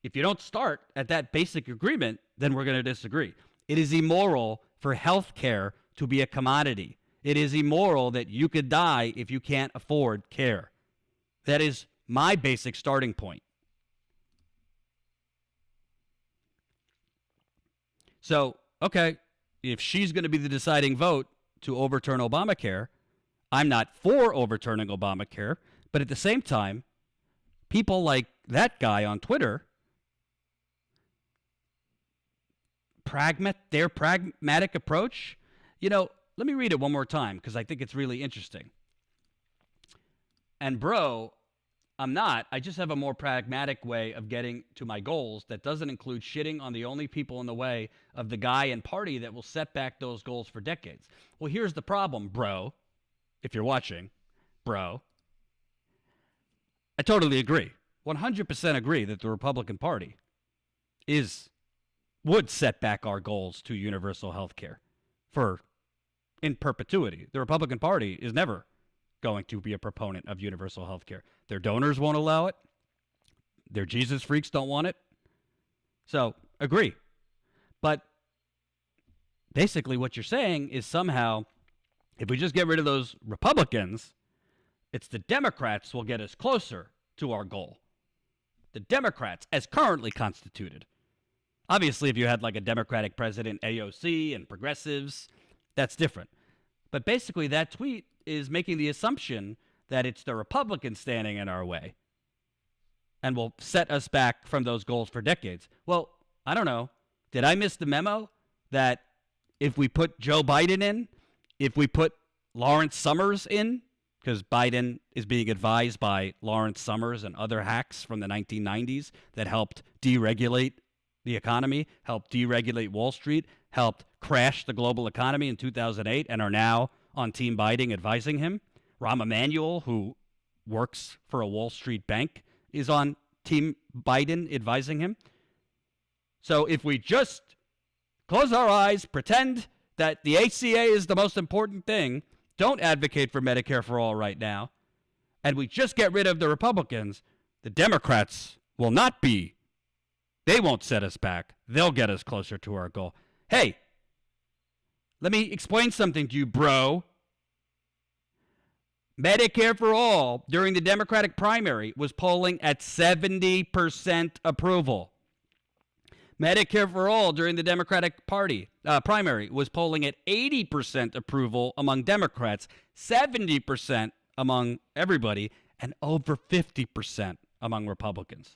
If you don't start at that basic agreement, then we're going to disagree. It is immoral for healthcare to be a commodity. It is immoral that you could die if you can't afford care. That is my basic starting point. So, okay, if she's going to be the deciding vote to overturn Obamacare, I'm not for overturning Obamacare, but at the same time, people like that guy on Twitter, their pragmatic approach, let me read it one more time because I think it's really interesting. And bro, I'm not. I just have a more pragmatic way of getting to my goals that doesn't include shitting on the only people in the way of the guy and party that will set back those goals for decades. Well, here's the problem, bro. If you're watching, bro. I totally agree. 100% agree that the Republican Party would set back our goals to universal health care in perpetuity. The Republican Party is never going to be a proponent of universal health care. Their donors won't allow it. Their Jesus freaks don't want it. So, agree. But basically what you're saying is somehow if we just get rid of those Republicans, it's the Democrats will get us closer to our goal. The Democrats, as currently constituted. Obviously, if you had like a Democratic president, AOC, and progressives, that's different. But basically, that tweet is making the assumption that it's the Republicans standing in our way and will set us back from those goals for decades. Well, I don't know. Did I miss the memo that if we put Joe Biden in, if we put Lawrence Summers in, because Biden is being advised by Lawrence Summers and other hacks from the 1990s that helped deregulate the economy, helped deregulate Wall Street, helped crash the global economy in 2008, and are now on Team Biden advising him. Rahm Emanuel, who works for a Wall Street bank, is on Team Biden advising him. So if we just close our eyes, pretend that the ACA is the most important thing, don't advocate for Medicare for all right now, and we just get rid of the Republicans, the Democrats will not be. They won't set us back. They'll get us closer to our goal. Hey, let me explain something to you, bro. Medicare for all during the Democratic primary was polling at 70% approval. Medicare for all during the Democratic Party primary was polling at 80% approval among Democrats, 70% among everybody, and over 50% among Republicans.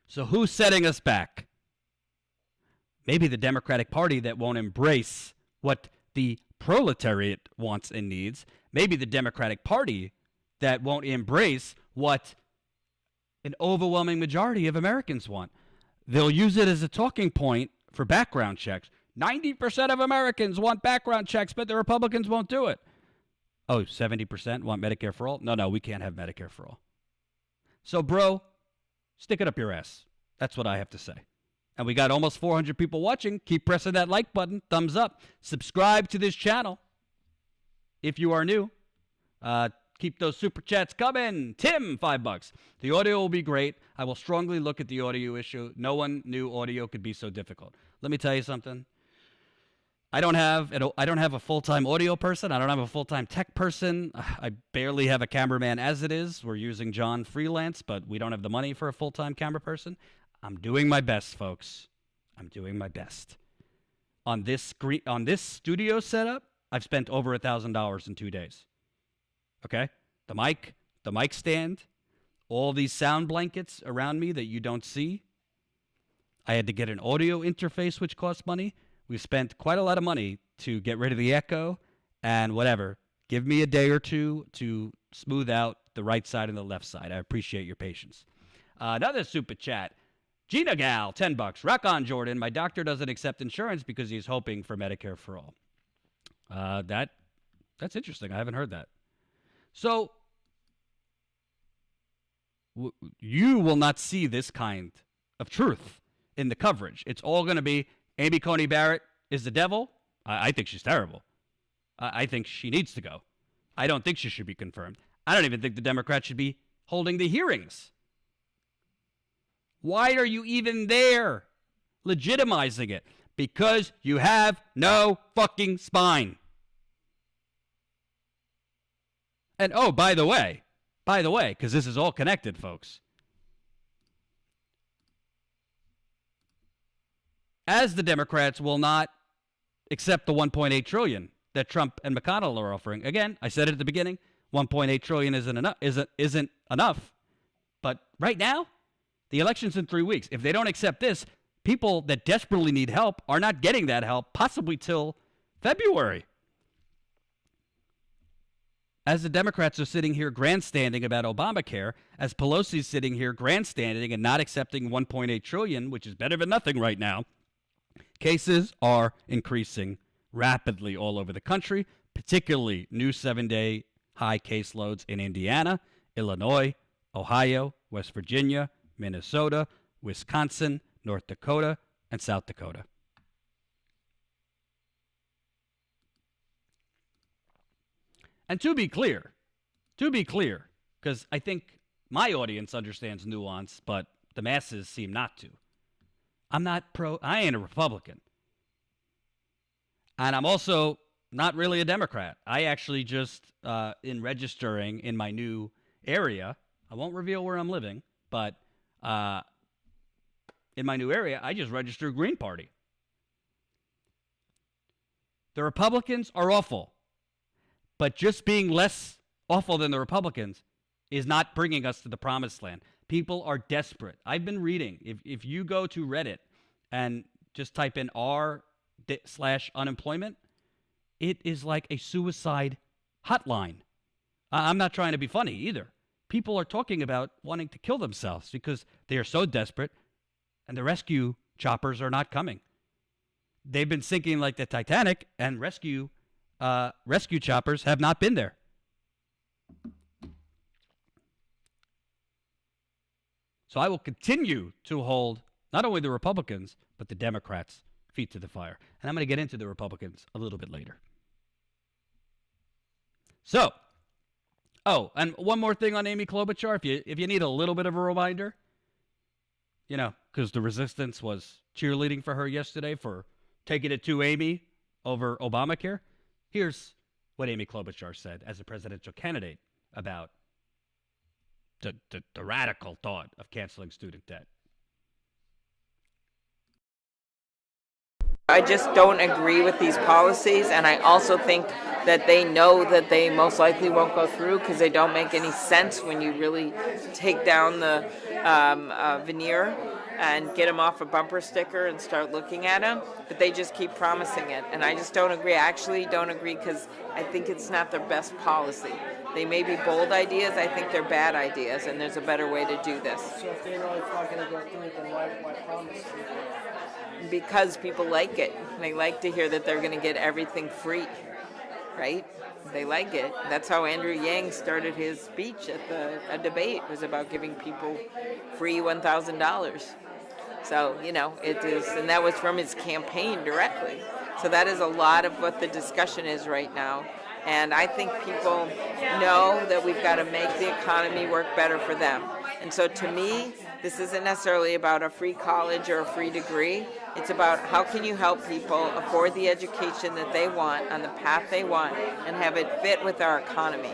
So who's setting us back? Maybe the Democratic Party that won't embrace what the proletariat wants and needs. Maybe the Democratic Party that won't embrace what an overwhelming majority of Americans want. They'll use it as a talking point for background checks. 90% of Americans want background checks, but the Republicans won't do it. Oh, 70% want Medicare for all? No, we can't have Medicare for all. So, bro, stick it up your ass. That's what I have to say. And we got almost 400 people watching. Keep pressing that like button. Thumbs up. Subscribe to this channel if you are new. Keep those super chats coming. Tim, $5. The audio will be great. I will strongly look at the audio issue. No one knew audio could be so difficult. Let me tell you something. I don't have a full-time audio person. I don't have a full-time tech person. I barely have a cameraman as it is. We're using John freelance, but we don't have the money for a full-time camera person. I'm doing my best, folks. I'm doing my best. On this studio setup, I've spent over $1,000 in 2 days. Okay? The mic stand, all these sound blankets around me that you don't see. I had to get an audio interface, which costs money. We spent quite a lot of money to get rid of the echo and whatever. Give me a day or two to smooth out the right side and the left side. I appreciate your patience. Another super chat. Gina Gal, $10. Rock on, Jordan. My doctor doesn't accept insurance because he's hoping for Medicare for all. That's interesting. I haven't heard that. So, you will not see this kind of truth in the coverage. It's all going to be Amy Coney Barrett is the devil. I think she's terrible. I think she needs to go. I don't think she should be confirmed. I don't even think the Democrats should be holding the hearings. Why are you even there legitimizing it? Because you have no fucking spine. And oh, by the way, because this is all connected, folks. As the Democrats will not accept the $1.8 trillion that Trump and McConnell are offering. Again, I said it at the beginning, $1.8 trillion isn't enough. But right now, the election's in 3 weeks. If they don't accept this, people that desperately need help are not getting that help, possibly till February. As the Democrats are sitting here grandstanding about Obamacare, as Pelosi's sitting here grandstanding and not accepting $1.8 trillion, which is better than nothing right now, cases are increasing rapidly all over the country, particularly new 7-day high caseloads in Indiana, Illinois, Ohio, West Virginia, Minnesota, Wisconsin, North Dakota, and South Dakota. And to be clear, because I think my audience understands nuance, but the masses seem not to. I ain't a Republican. And I'm also not really a Democrat. I actually just, in registering in my new area, I won't reveal where I'm living, but in my new area, I just registered Green Party. The Republicans are awful, but just being less awful than the Republicans is not bringing us to the promised land. People are desperate. I've been reading. If you go to Reddit and just type in r/unemployment, it is like a suicide hotline. I'm not trying to be funny either. People are talking about wanting to kill themselves because they are so desperate and the rescue choppers are not coming. They've been sinking like the Titanic, and rescue choppers have not been there. So I will continue to hold not only the Republicans, but the Democrats' feet to the fire. And I'm going to get into the Republicans a little bit later. So, and one more thing on Amy Klobuchar. If you need a little bit of a reminder, because the resistance was cheerleading for her yesterday for taking it to Amy over Obamacare. Here's what Amy Klobuchar said as a presidential candidate about the radical thought of canceling student debt. I just don't agree with these policies, and I also think that they know that they most likely won't go through because they don't make any sense when you really take down the veneer and get them off a bumper sticker and start looking at them, but they just keep promising it, and I just don't agree. I actually don't agree because I think it's not their best policy. They may be bold ideas, I think they're bad ideas, and there's a better way to do this. So if they know it's not going to go through, then why promise it? Because people like it. They like to hear that they're going to get everything free, right? They like it. That's how Andrew Yang started his speech at a debate. It was about giving people free $1,000. So, it is, and that was from his campaign directly. So that is a lot of what the discussion is right now. And I think people know that we've got to make the economy work better for them. And so to me, this isn't necessarily about a free college or a free degree. It's about how can you help people afford the education that they want on the path they want and have it fit with our economy.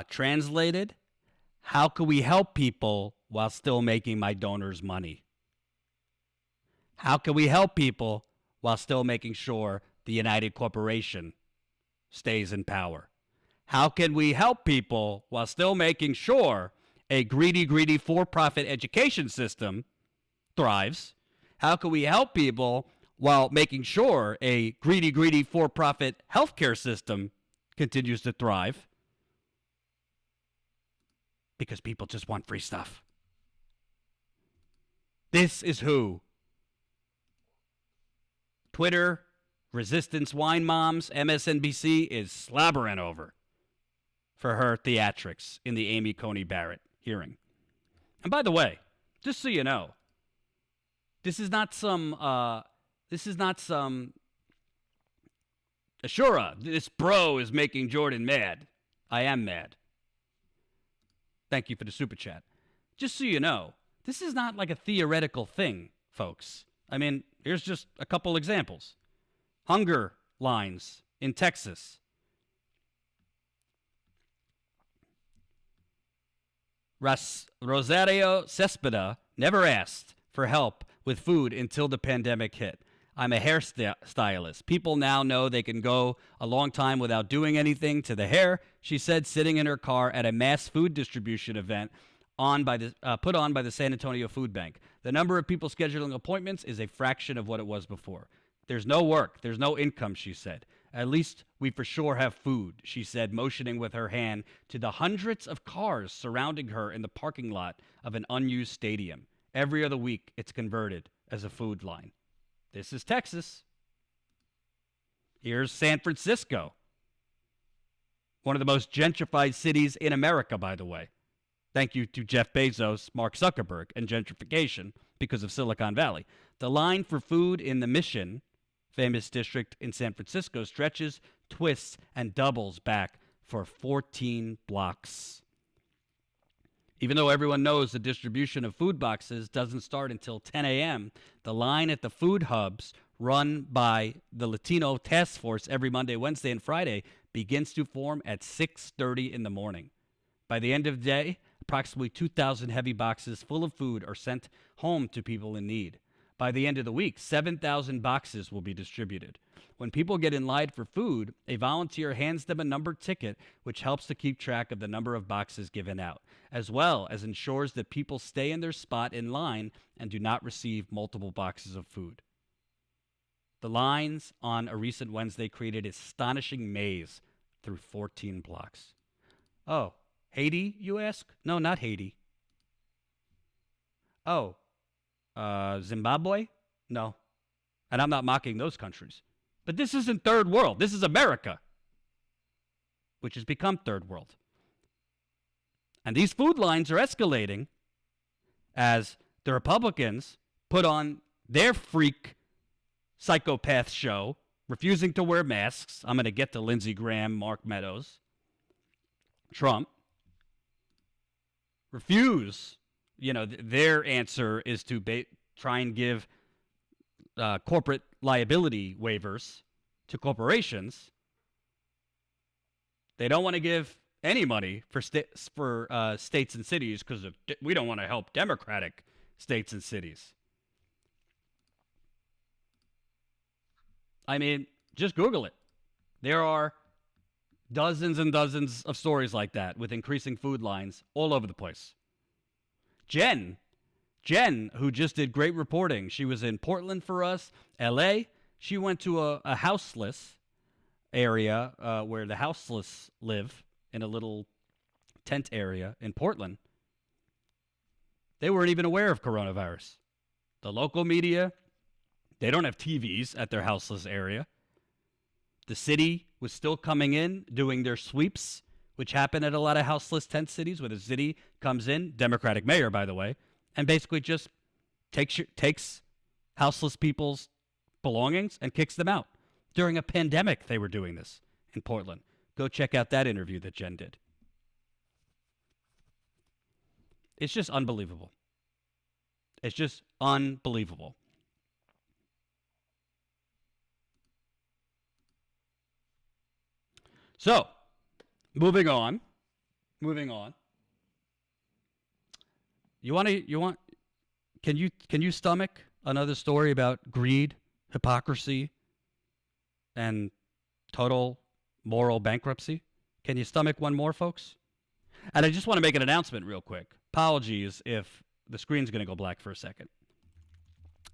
Translated, how can we help people while still making my donors money? How can we help people while still making sure the United Corporation stays in power? How can we help people while still making sure a greedy for-profit education system thrives? How can we help people while making sure a greedy for-profit healthcare system continues to thrive? Because people just want free stuff. This is who Twitter, Resistance Wine Moms, MSNBC is slobbering over for her theatrics in the Amy Coney Barrett hearing. And by the way, just so you know, this is not some Ashura, this bro is making Jordan mad. I am mad. Thank you for the super chat. Just so you know, this is not like a theoretical thing, folks. I mean, here's just a couple examples. Hunger lines in Texas. Rosario Cespeda never asked for help with food until the pandemic hit. I'm a hairstylist. People now know they can go a long time without doing anything to the hair, she said, sitting in her car at a mass food distribution event put on by the San Antonio Food Bank. The number of people scheduling appointments is a fraction of what it was before. There's no work. There's no income, she said. At least we for sure have food, she said, motioning with her hand to the hundreds of cars surrounding her in the parking lot of an unused stadium. Every other week, it's converted as a food line. This is Texas. Here's San Francisco. One of the most gentrified cities in America, by the way. Thank you to Jeff Bezos, Mark Zuckerberg, and gentrification because of Silicon Valley. The line for food in the Mission, famous district in San Francisco, stretches, twists, and doubles back for 14 blocks. Even though everyone knows the distribution of food boxes doesn't start until 10 a.m., the line at the food hubs run by the Latino Task Force every Monday, Wednesday, and Friday begins to form at 6:30 in the morning. By the end of the day, approximately 2,000 heavy boxes full of food are sent home to people in need. By the end of the week, 7,000 boxes will be distributed. When people get in line for food, a volunteer hands them a numbered ticket, which helps to keep track of the number of boxes given out, as well as ensures that people stay in their spot in line and do not receive multiple boxes of food. The lines on a recent Wednesday created an astonishing maze through 14 blocks. Oh, Haiti, you ask? No, not Haiti. Oh, Zimbabwe? No. And I'm not mocking those countries. But this isn't third world. This is America, which has become third world. And these food lines are escalating as the Republicans put on their freak psychopath show, refusing to wear masks. I'm going to get to Lindsey Graham, Mark Meadows, Trump. Refuse. Their answer is to try and give corporate liability waivers to corporations. They don't want to give any money for states and cities because we don't want to help Democratic states and cities. I mean, just Google it. There are dozens and dozens of stories like that with increasing food lines all over the place. Jen, who just did great reporting. She was in Portland for us, L.A. She went to a houseless area where the houseless live in a little tent area in Portland. They weren't even aware of coronavirus. The local media, they don't have TVs at their houseless area. The city was still coming in, doing their sweeps, which happen at a lot of houseless tent cities where the city comes in, Democratic mayor, by the way, and basically just takes houseless people's belongings and kicks them out. During a pandemic, they were doing this in Portland. Go check out that interview that Jen did. It's just unbelievable. It's just unbelievable. So, moving on. Can you stomach another story about greed, hypocrisy, and total moral bankruptcy? Can you stomach one more, folks? And I just want to make an announcement real quick. Apologies if the screen's going to go black for a second,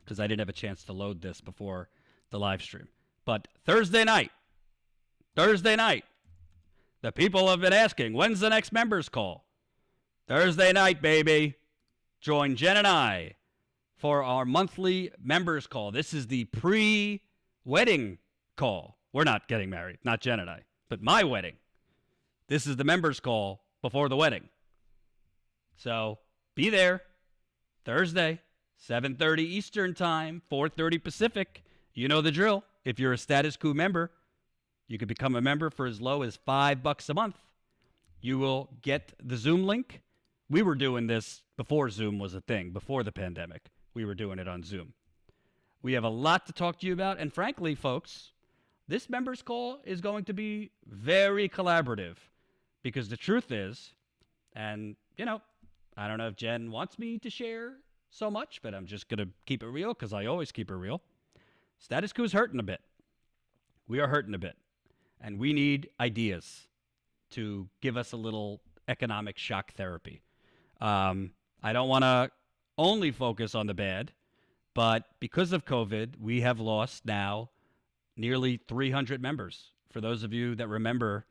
because I didn't have a chance to load this before the live stream. But Thursday night, the people have been asking, when's the next members call? Thursday night, baby. Join Jen and I for our monthly members call. This is the pre-wedding call. We're not getting married, not Jen and I, but my wedding. This is the members call before the wedding. So be there Thursday, 7:30 Eastern Time, 4:30 Pacific. You know the drill. If you're a Status Coup member, you can become a member for as low as $5 a month. You will get the Zoom link. We were doing this before Zoom was a thing, before the pandemic. We were doing it on Zoom. We have a lot to talk to you about. And frankly, folks, this members call is going to be very collaborative because the truth is, and, I don't know if Jen wants me to share so much, but I'm just going to keep it real because I always keep it real. Status Quo is hurting a bit. We are hurting a bit. And we need ideas to give us a little economic shock therapy. I don't want to only focus on the bad, but because of COVID, we have lost now nearly 300 members. For those of you that remember,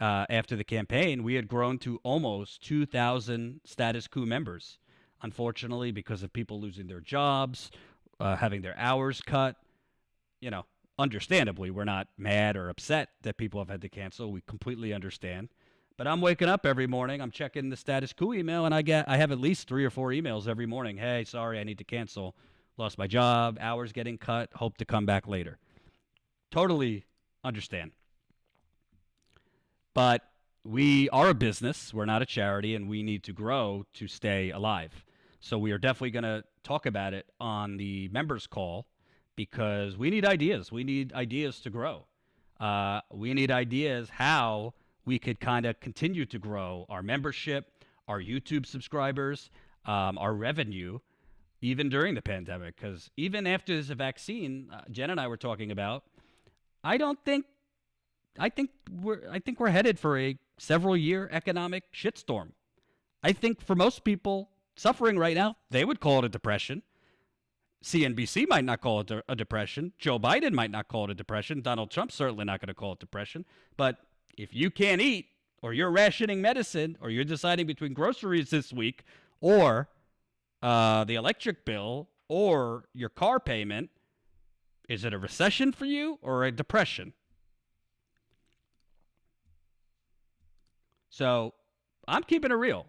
after the campaign, we had grown to almost 2,000 Status Quo members. Unfortunately, because of people losing their jobs, having their hours cut, understandably, we're not mad or upset that people have had to cancel. We completely understand. But I'm waking up every morning, I'm checking the Status Quo email, and I have at least 3 or 4 emails every morning. Hey, sorry, I need to cancel. Lost my job, hours getting cut, hope to come back later. Totally understand. But we are a business. We're not a charity, and we need to grow to stay alive. So we are definitely going to talk about it on the members call because we need ideas. We need ideas to grow. We need ideas how we could kind of continue to grow our membership, our YouTube subscribers, our revenue, even during the pandemic. Because even after there's a vaccine, Jen and I were talking about, I think we're headed for a several-year economic shitstorm. I think for most people suffering right now, they would call it a depression. CNBC might not call it a depression. Joe Biden might not call it a depression. Donald Trump's certainly not going to call it depression. But if you can't eat, or you're rationing medicine, or you're deciding between groceries this week, or the electric bill, or your car payment, is it a recession for you or a depression? So I'm keeping it real.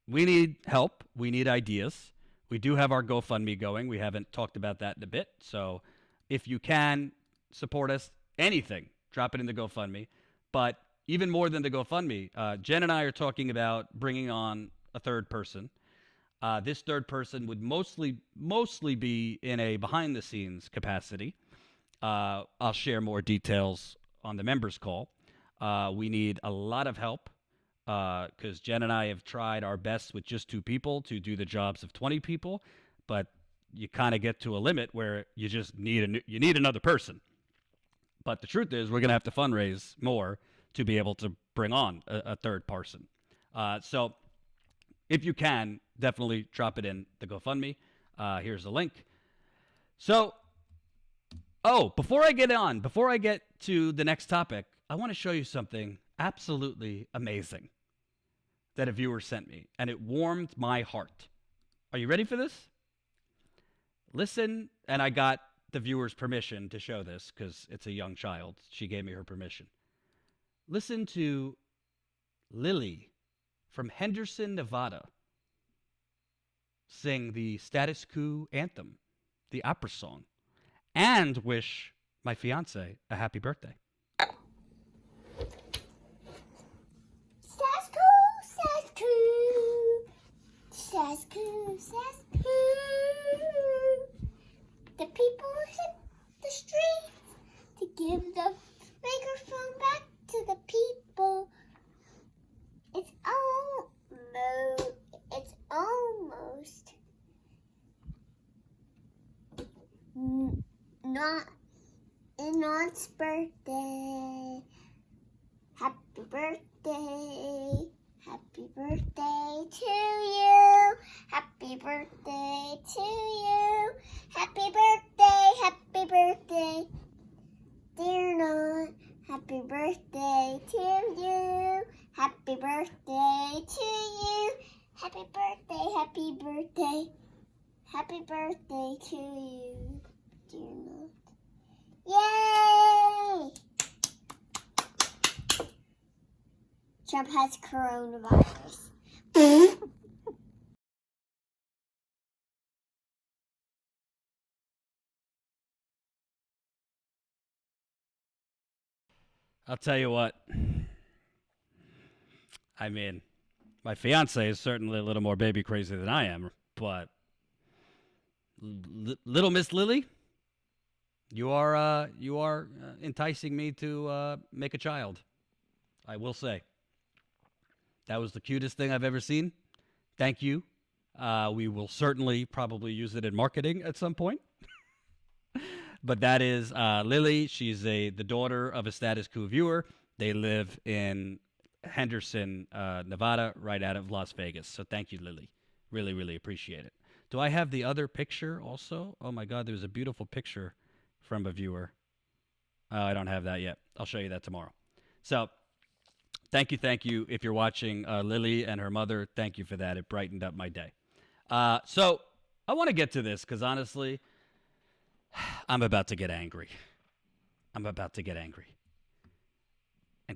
We need help. We need ideas. We do have our GoFundMe going. We haven't talked about that in a bit. So if you can support us, anything, drop it in the GoFundMe. But even more than the GoFundMe, Jen and I are talking about bringing on a third person. This third person would mostly be in a behind-the-scenes capacity. I'll share more details on the members call. We need a lot of help because Jen and I have tried our best with just 2 people to do the jobs of 20 people, but you kind of get to a limit where you just need you need another person. But the truth is, we're going to have to fundraise more to be able to bring on a third person. So if you can, definitely drop it in the GoFundMe. Here's the link. So, before I get to the next topic, I want to show you something absolutely amazing that a viewer sent me, and it warmed my heart. Are you ready for this? Listen, and I got the viewer's permission to show this because it's a young child. She gave me her permission. Listen to Lily from Henderson, Nevada, sing the Status Coup anthem, the opera song, and wish my fiance a happy birthday. Status Coup, Status Coup, Status Coup, Status Coup. The people hit the streets to give the microphone back to the people. It's almost not Enon's birthday. Happy birthday. Happy birthday to you. Happy birthday to you. Happy birthday, dear Non. Happy birthday to you. Happy birthday to you. Happy birthday to you, dear Non. Yay! Trump has coronavirus. I'll tell you what. I mean, my fiance is certainly a little more baby crazy than I am, but little Miss Lily, you are enticing me to make a child. I will say. That was the cutest thing I've ever seen. Thank you. We will certainly probably use it in marketing at some point. But that is Lily. She's the daughter of a Status Coup viewer. They live in Henderson, Nevada, right out of Las Vegas. So thank you, Lily. Really, really appreciate it. Do I have the other picture also? Oh, my God, there was a beautiful picture from a viewer. I don't have that yet. I'll show you that tomorrow. So thank you. If you're watching Lily and her mother, thank you for that. It brightened up my day. So I want to get to this because, honestly, I'm about to get angry. And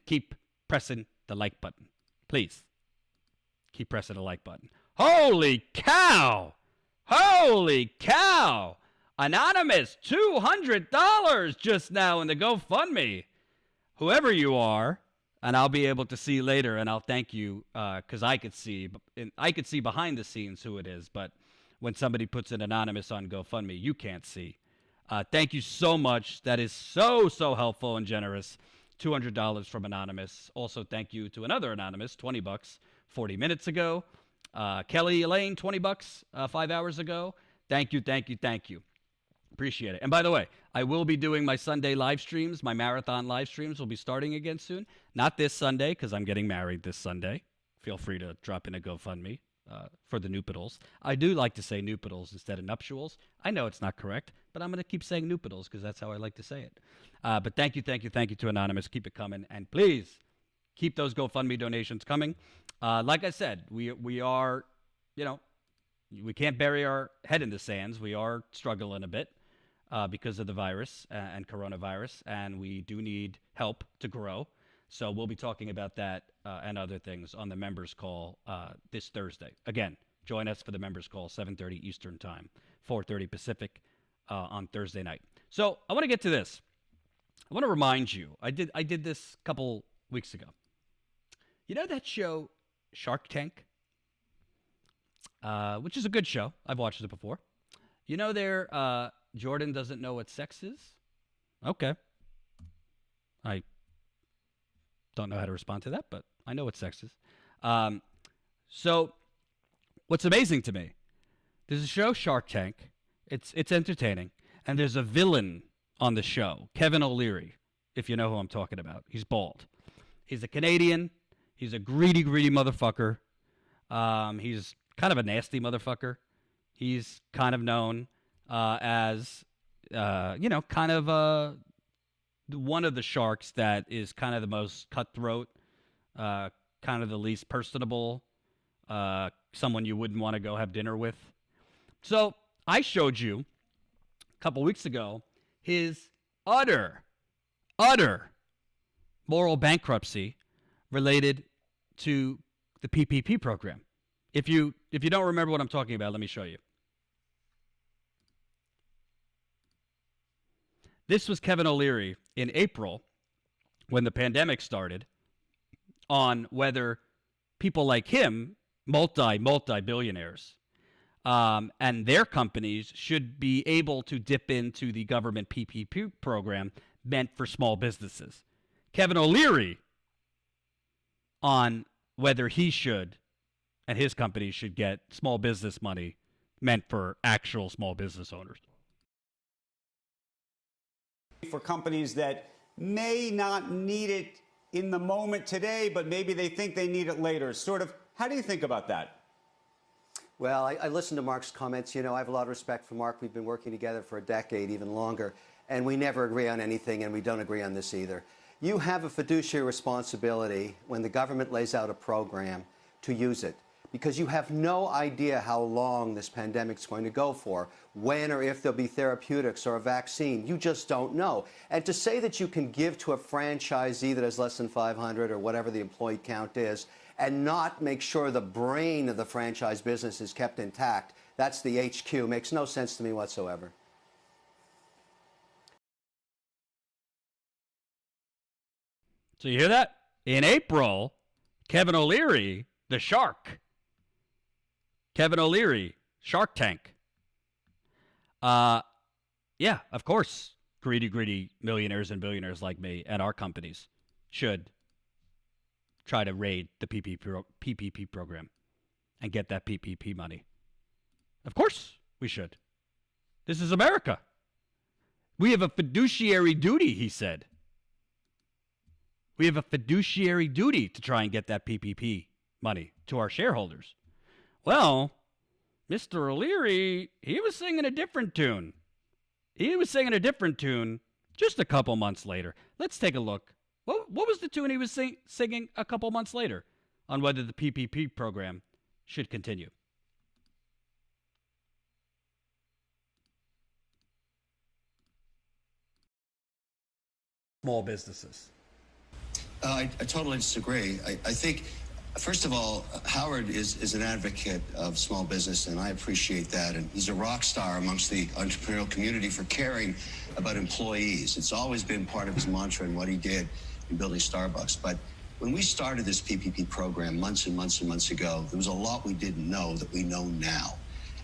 keep pressing the like button. Please. Keep pressing the like button. Holy cow! Anonymous, $200 just now in the GoFundMe. Whoever you are, and I'll be able to see later, and I'll thank you because I could see behind the scenes who it is, but when somebody puts an anonymous on GoFundMe, you can't see. Thank you so much. That is so helpful and generous. $200 from anonymous. Also, thank you to another anonymous, $20 40 minutes ago. Kelly Elaine, $20 5 hours ago. Thank you. Appreciate it. And by the way, I will be doing my Sunday live streams. My marathon live streams will be starting again soon. Not this Sunday because I'm getting married this Sunday. Feel free to drop in a GoFundMe for the nuptials. I do like to say nuptials instead of nuptials. I know it's not correct, but I'm going to keep saying nuptials because that's how I like to say it. But thank you to Anonymous. Keep it coming. And please keep those GoFundMe donations coming. Like I said, we are, we can't bury our head in the sands. We are struggling a bit because of the virus and coronavirus, and we do need help to grow. So we'll be talking about that and other things on the members call this Thursday. Again, join us for the members call, 7:30 Eastern Time, 4:30 Pacific on Thursday night. So I want to get to this. I want to remind you, I did this a couple weeks ago. You know that show Shark Tank? Which is a good show. I've watched it before. You know there, Jordan doesn't know what sex is? Okay. I don't know how to respond to that, but I know what sex is. So what's amazing to me, there's a show, Shark Tank. It's entertaining. And there's a villain on the show, Kevin O'Leary, if you know who I'm talking about. He's bald. He's a Canadian. He's a greedy motherfucker. He's kind of a nasty motherfucker. He's kind of known as, kind of one of the sharks that is kind of the most cutthroat, kind of the least personable, someone you wouldn't want to go have dinner with. So I showed you a couple weeks ago his utter moral bankruptcy related to the PPP program. If you don't remember what I'm talking about, let me show you. This was Kevin O'Leary in April when the pandemic started on whether people like him, multi-billionaires, and their companies should be able to dip into the government PPP program meant for small businesses. Kevin O'Leary on whether he should and his company should get small business money meant for actual small business owners. For companies that may not need it in the moment today, but maybe they think they need it later. Sort of, how do you think about that? Well, I listened to Mark's comments. You know, I have a lot of respect for Mark. We've been working together for a decade, even longer, and we never agree on anything, and we don't agree on this either. You have a fiduciary responsibility when the government lays out a program to use it, because you have no idea how long this pandemic is going to go for, when or if there'll be therapeutics or a vaccine. You just don't know. And to say that you can give to a franchisee that has less than 500 or whatever the employee count is and not make sure the brain of the franchise business is kept intact, that's the HQ, makes no sense to me whatsoever. So you hear that? In April, Kevin O'Leary, the shark, Kevin O'Leary, Shark Tank. Yeah, of course, greedy millionaires and billionaires like me and our companies should try to raid the PPP program and get that PPP money. Of course we should. This is America. We have a fiduciary duty, he said. We have a fiduciary duty to try and get that PPP money to our shareholders. Well, Mr. O'Leary, he was singing a different tune. He was singing a different tune just a couple months later. Let's take a look. What was the tune he was singing a couple months later on whether the PPP program should continue? Small businesses. I totally disagree. I think, first of all, Howard is an advocate of small business, and I appreciate that. And he's a rock star amongst the entrepreneurial community for caring about employees. It's always been part of his mantra and what he did in building Starbucks. But When we started this PPP program months and months and months ago, there was a lot we didn't know that we know now.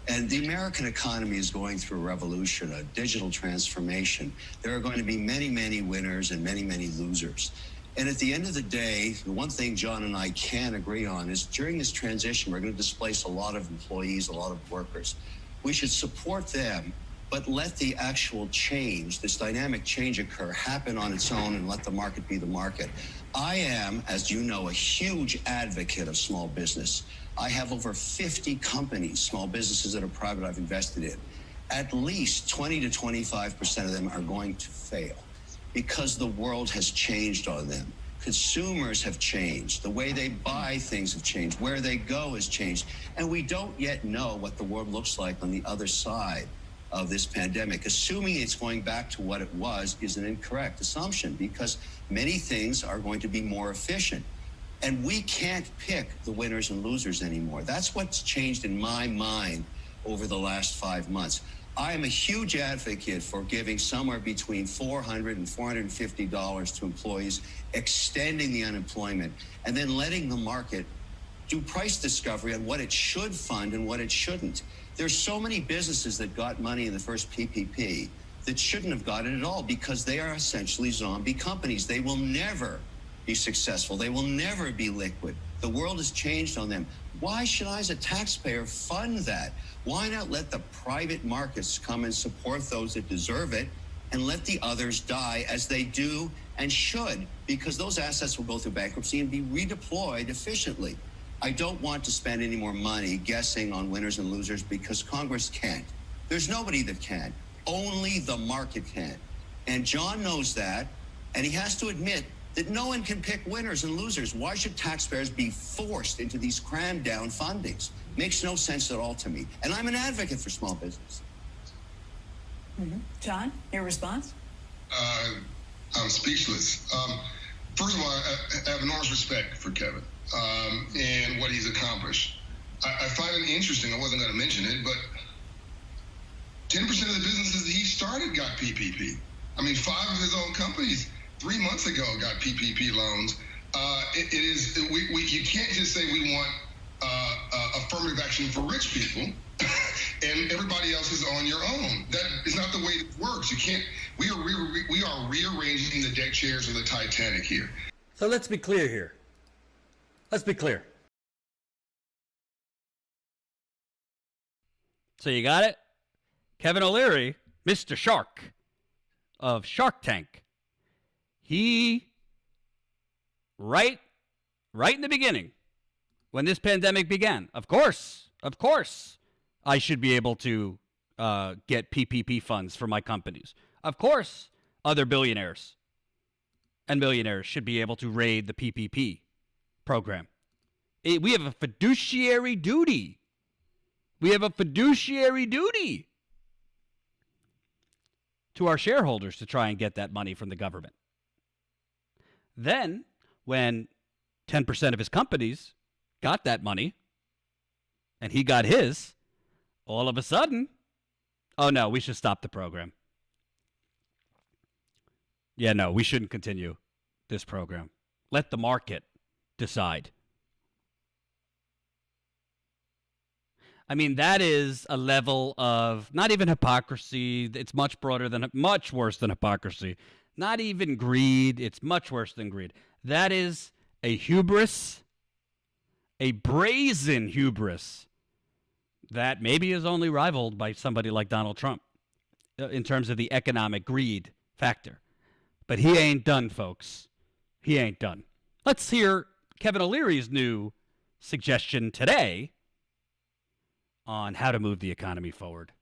And the American economy is going through a revolution, a digital transformation. There are going to be many, many winners and many, many losers. And at the end of the day, the one thing John and I can agree on is during this transition, we're going to displace a lot of employees, a lot of workers. We should support them, but let the actual change, this dynamic change occur, happen on its own and let the market be the market. I am, as you know, a huge advocate of small business. I have over 50 companies, small businesses that are private, I've invested in. At least 20 to 25% of them are going to fail because the world has changed on them. Consumers have changed. The way they buy things have changed. Where they go has changed. And we don't yet know what the world looks like on the other side of this pandemic. Assuming it's going back to what it was is an incorrect assumption because many things are going to be more efficient. And we can't pick the winners and losers anymore. That's what's changed in my mind over the last 5 months. I am a huge advocate for giving somewhere between $400 and $450 to employees, extending the unemployment, and then letting the market do price discovery on what it should fund and what it shouldn't. There's so many businesses that got money in the first PPP that shouldn't have got it at all because they are essentially zombie companies. They will never be successful. They will never be liquid. The world has changed on them. Why should I, as a taxpayer, fund that? Why not let the private markets come and support those that deserve it and let the others die as they do and should, because those assets will go through bankruptcy and be redeployed efficiently. I don't want to spend any more money guessing on winners and losers because Congress can't. There's nobody that can. Only the market can. And John knows that, and he has to admit that no one can pick winners and losers. Why should taxpayers be forced into these crammed down fundings? Makes no sense at all to me. And I'm an advocate for small business. John, your response? I'm speechless. First of all, I have enormous respect for Kevin and what he's accomplished. I find it interesting, I wasn't going to mention it, but 10% of the businesses that he started got PPP. I mean, 5 of his own companies 3 months ago got PPP loans. You can't just say we want affirmative action for rich people and everybody else is on your own. That is not the way it works. You can't. We are rearranging the deck chairs of the Titanic here. So let's be clear here. Let's be clear. So you got it? Kevin O'Leary, Mr. Shark of Shark Tank. He, right in the beginning, when this pandemic began, of course, I should be able to get PPP funds for my companies. Of course, other billionaires and millionaires should be able to raid the PPP program. We have a fiduciary duty. We have a fiduciary duty to our shareholders to try and get that money from the government. Then, when 10% of his companies got that money, and he got his, all of a sudden, oh no, we should stop the program. Yeah, no, we shouldn't continue this program. Let the market decide. I mean, that is a level of not even hypocrisy. It's much broader than, much worse than hypocrisy. Not even greed. It's much worse than greed. That is a hubris, a brazen hubris that maybe is only rivaled by somebody like Donald Trump in terms of the economic greed factor. But he ain't done, folks. He ain't done. Let's hear Kevin O'Leary's new suggestion today on how to move the economy forward.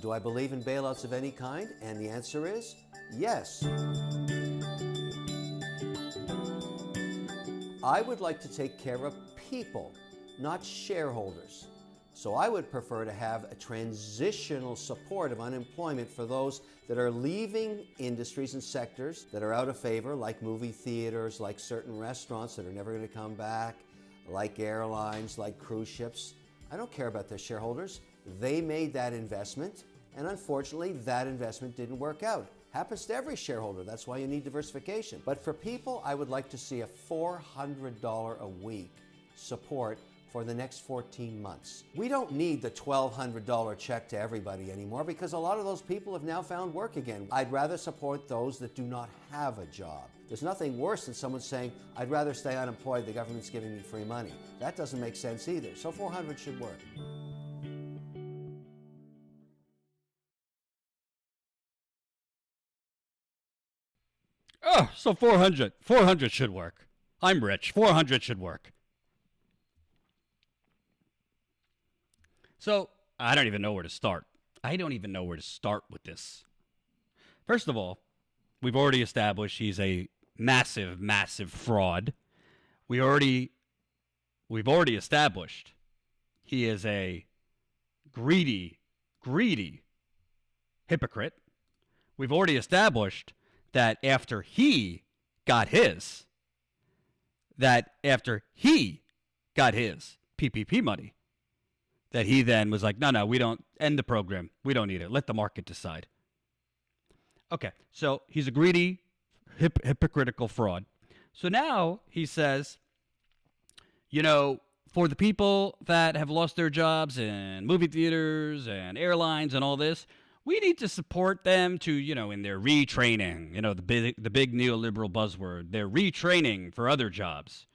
Do I believe in bailouts of any kind? And the answer is yes. I would like to take care of people, not shareholders. So I would prefer to have a transitional support of unemployment for those that are leaving industries and sectors that are out of favor, like movie theaters, like certain restaurants that are never going to come back, like airlines, like cruise ships. I don't care about their shareholders. They made that investment, and unfortunately, that investment didn't work out. Happens to every shareholder. That's why you need diversification. But for people, I would like to see a $400 a week support for the next 14 months. We don't need the $1,200 check to everybody anymore because a lot of those people have now found work again. I'd rather support those that do not have a job. There's nothing worse than someone saying, I'd rather stay unemployed, the government's giving me free money. That doesn't make sense either. So 400 should work. Oh, so 400. 400 should work. I'm rich. 400 should work. So, I don't even know where to start. I don't even know where to start with this. First of all, we've already established he's a massive, massive fraud. We've already established he is a greedy, greedy hypocrite. We've already established that after he got his PPP money, that he then was like, no, we don't end the program. We don't need it. Let the market decide. Okay, so he's a greedy, hypocritical fraud. So now he says, for the people that have lost their jobs in movie theaters and airlines and all this, we need to support them to, in their retraining, the big neoliberal buzzword, they're retraining for other jobs.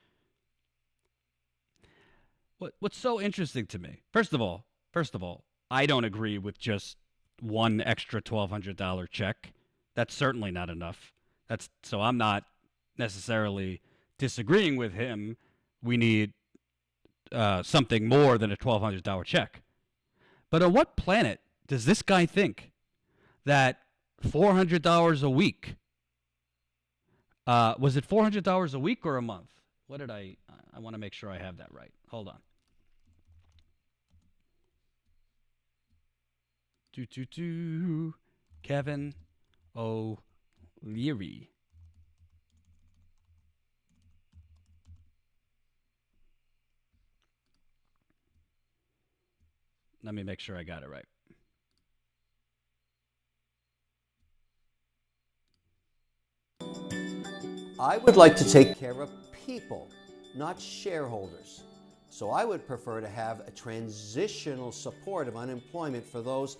What's so interesting to me, first of all, I don't agree with just one extra $1,200 check. That's certainly not enough. So I'm not necessarily disagreeing with him. We need something more than a $1,200 check. But on what planet does this guy think that $400 a week, was it $400 a week or a month? What did I want to make sure I have that right. Hold on. Kevin O'Leary. Let me make sure I got it right. I would like to take care of people, not shareholders. So I would prefer to have a transitional support of unemployment for those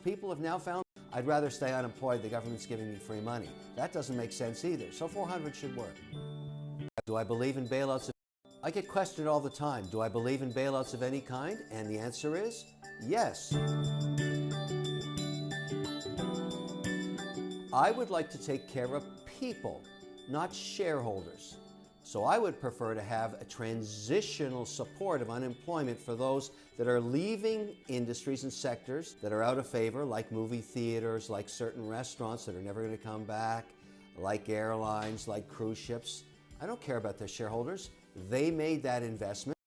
people have now found. I'd rather stay unemployed, the government's giving me free money. That doesn't make sense either. So 400 should work. Do I believe in bailouts? I get questioned all the time. Do I believe in bailouts of any kind? And the answer is yes. I would like to take care of people, not shareholders. So I would prefer to have a transitional support of unemployment for those that are leaving industries and sectors that are out of favor, like movie theaters, like certain restaurants that are never going to come back, like airlines, like cruise ships. I don't care about their shareholders. They made that investment.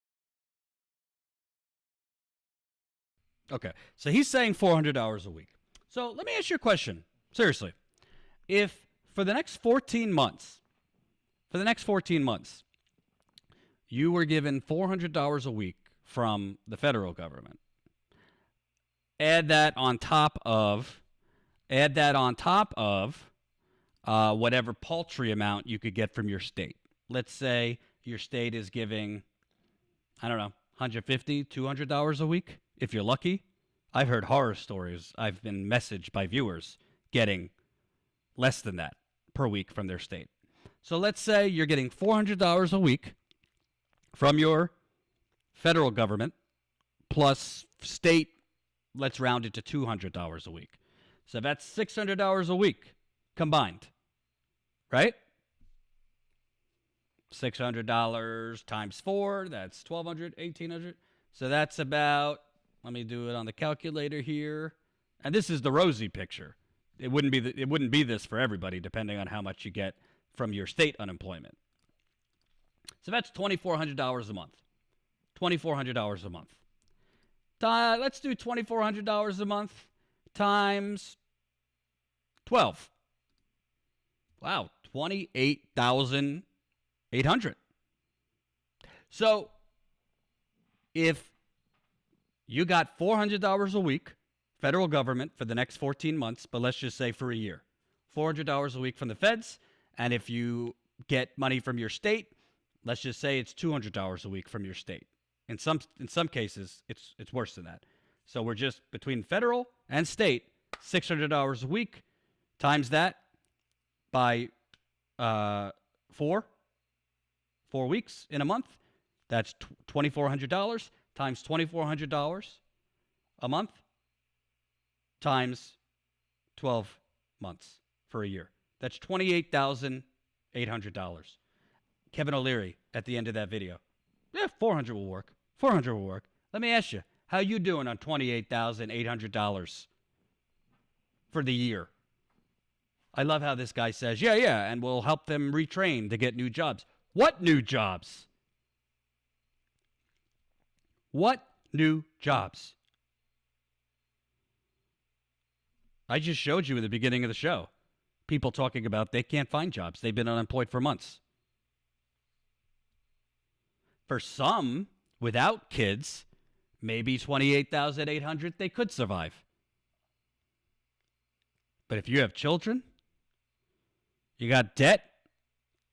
Okay, so he's saying $400 a week. So let me ask you a question. Seriously. If for the next 14 months, you were given $400 a week from the federal government, add that on top of whatever paltry amount you could get from your state. Let's say your state is giving, $150, $200 a week, if you're lucky. I've heard horror stories. I've been messaged by viewers getting less than that per week from their state. So let's say you're getting $400 a week from your federal government plus state, let's round it to $200 a week. So that's $600 a week combined, right? $600 times 4, that's $1,200, $1,800. So that's about, let me do it on the calculator here. And this is the rosy picture. It wouldn't be this for everybody, depending on how much you get from your state unemployment. So that's $2,400 a month. $2,400 a month. Let's do $2,400 a month times 12. Wow, $28,800. So if you got $400 a week, federal government, for the next 14 months, but let's just say for a year, $400 a week from the feds. And if you get money from your state, let's just say it's $200 a week from your state. In some cases, it's worse than that. So we're just between federal and state, $600 a week, times that by 4 weeks in a month. That's $2,400 times $2,400 a month times 12 months for a year. That's $28,800. Kevin O'Leary at the end of that video. Yeah, 400 will work. 400 will work. Let me ask you, how you doing on $28,800 for the year? I love how this guy says, yeah, and we'll help them retrain to get new jobs. What new jobs? What new jobs? I just showed you in the beginning of the show. People talking about they can't find jobs. They've been unemployed for months. For some, without kids, maybe $28,800 they could survive. But if you have children, you got debt,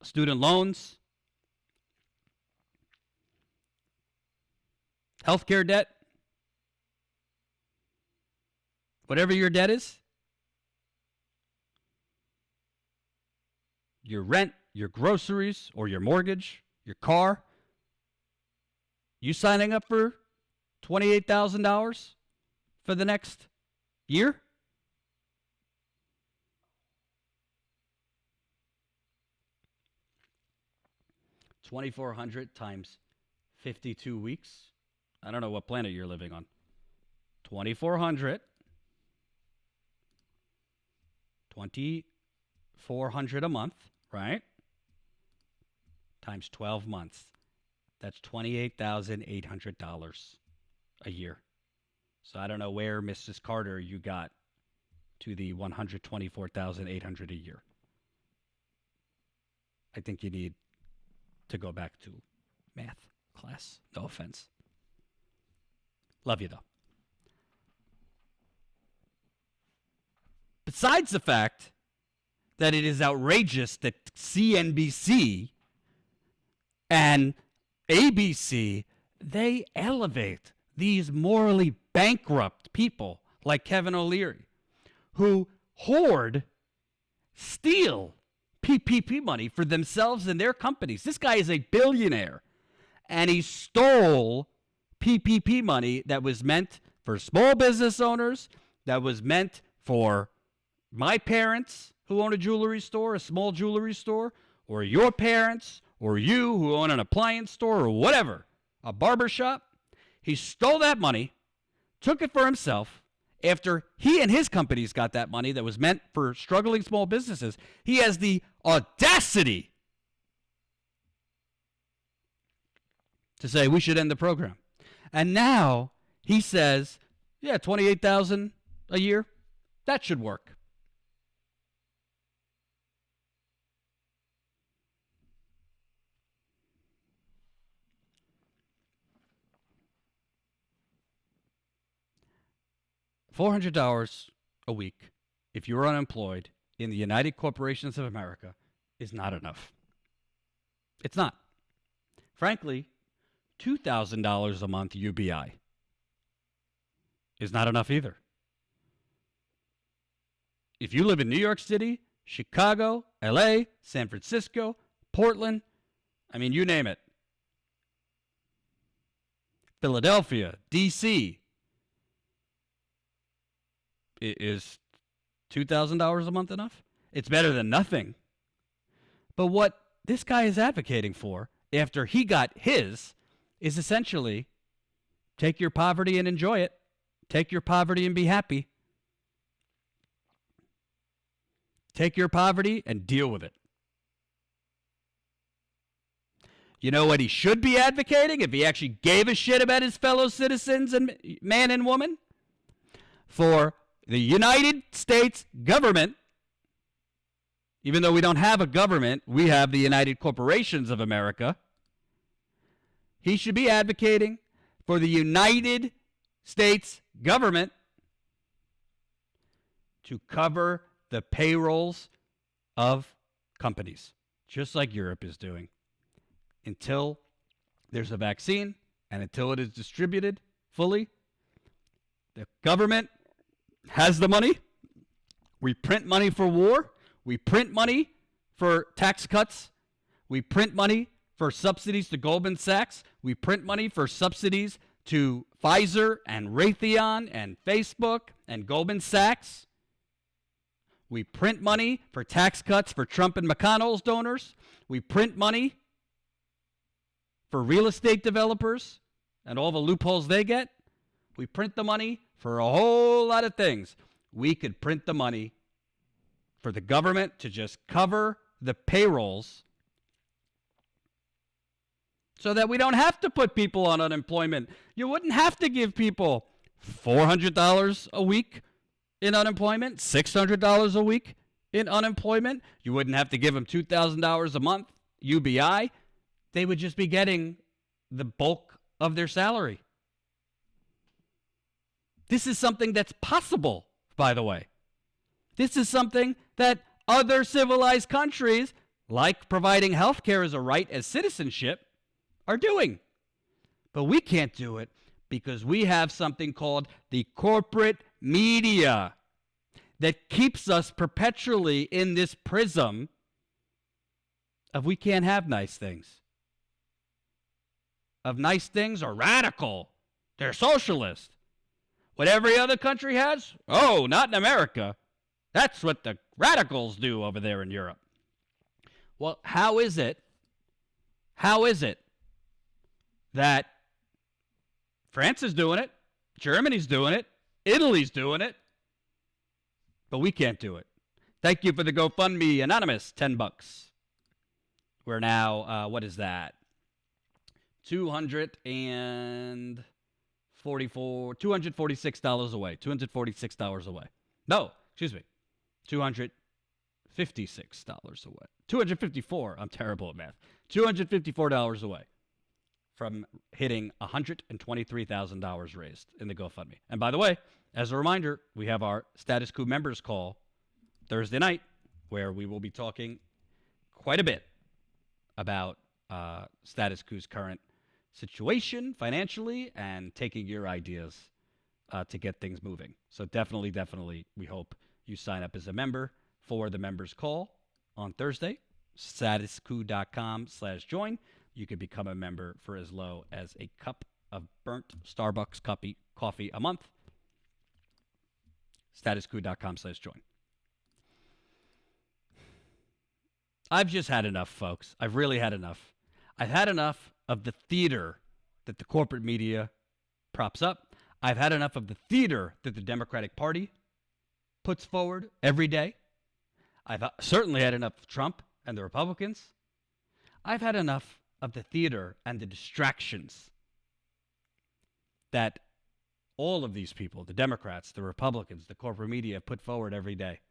student loans, healthcare debt, whatever your debt is, your rent, your groceries, or your mortgage, your car, you signing up for $28,000 for the next year? $2,400 times 52 weeks. I don't know what planet you're living on. 2,400. 2,400 a month, right? Times 12 months. That's $28,800 a year. So I don't know where, Mrs. Carter, you got to the $124,800 a year. I think you need to go back to math class. No offense. Love you, though. Besides the fact that it is outrageous that CNBC and ABC, they elevate these morally bankrupt people like Kevin O'Leary, who hoard, steal PPP money for themselves and their companies. This guy is a billionaire, and he stole PPP money that was meant for small business owners, that was meant for my parents who own a jewelry store, a small jewelry store, or your parents, or you who own an appliance store, or whatever, a barber shop. He stole that money, took it for himself. After he and his companies got that money that was meant for struggling small businesses, he has the audacity to say we should end the program. And now he says, yeah, $28,000 a year, that should work. $400 a week, if you're unemployed in the United Corporations of America, is not enough. It's not. Frankly, $2,000 a month UBI is not enough either. If you live in New York City, Chicago, LA, San Francisco, Portland, I mean, you name it. Philadelphia, DC, is $2,000 a month enough? It's better than nothing. But what this guy is advocating for, after he got his, is essentially take your poverty and enjoy it. Take your poverty and be happy. Take your poverty and deal with it. You know what he should be advocating if he actually gave a shit about his fellow citizens and man and woman? For the United States government, even though we don't have a government, we have the United Corporations of America. He should be advocating for the United States government to cover the payrolls of companies, just like Europe is doing, until there's a vaccine and until it is distributed fully. The government has the money. We print money for war. We print money for tax cuts. We print money for subsidies to Goldman Sachs. We print money for subsidies to Pfizer and Raytheon and Facebook and Goldman Sachs. We print money for tax cuts for Trump and McConnell's donors. We print money for real estate developers and all the loopholes they get. We print the money for a whole lot of things. We could print the money for the government to just cover the payrolls so that we don't have to put people on unemployment. You wouldn't have to give people $400 a week in unemployment, $600 a week in unemployment. You wouldn't have to give them $2,000 a month UBI. They would just be getting the bulk of their salary. This is something that's possible, by the way. This is something that other civilized countries, like providing health care as a right as citizenship, are doing. But we can't do it because we have something called the corporate media that keeps us perpetually in this prism of we can't have nice things. Of nice things are radical. They're socialist. What every other country has? Oh, not in America. That's what the radicals do over there in Europe. Well, how is it that France is doing it, Germany's doing it, Italy's doing it, but we can't do it? Thank you for the GoFundMe Anonymous, $10. We're now, what is that? $246 away. $246 away. No, excuse me. $256 away. $254. I'm terrible at math. $254 away from hitting $123,000 raised in the GoFundMe. And by the way, as a reminder, we have our Status Coup members call Thursday night, where we will be talking quite a bit about Status Quo's current situation financially and taking your ideas to get things moving. So definitely, we hope you sign up as a member for the members call on Thursday. statuscoup.com/join. You could become a member for as low as a cup of burnt Starbucks coffee a month. statuscoup.com/join. I've just had enough, folks. I've really had enough. I've had enough of the theater that the corporate media props up. I've had enough of the theater that the Democratic Party puts forward every day. I've certainly had enough of Trump and the Republicans. I've had enough of the theater and the distractions that all of these people, the Democrats, the Republicans, the corporate media, put forward every day.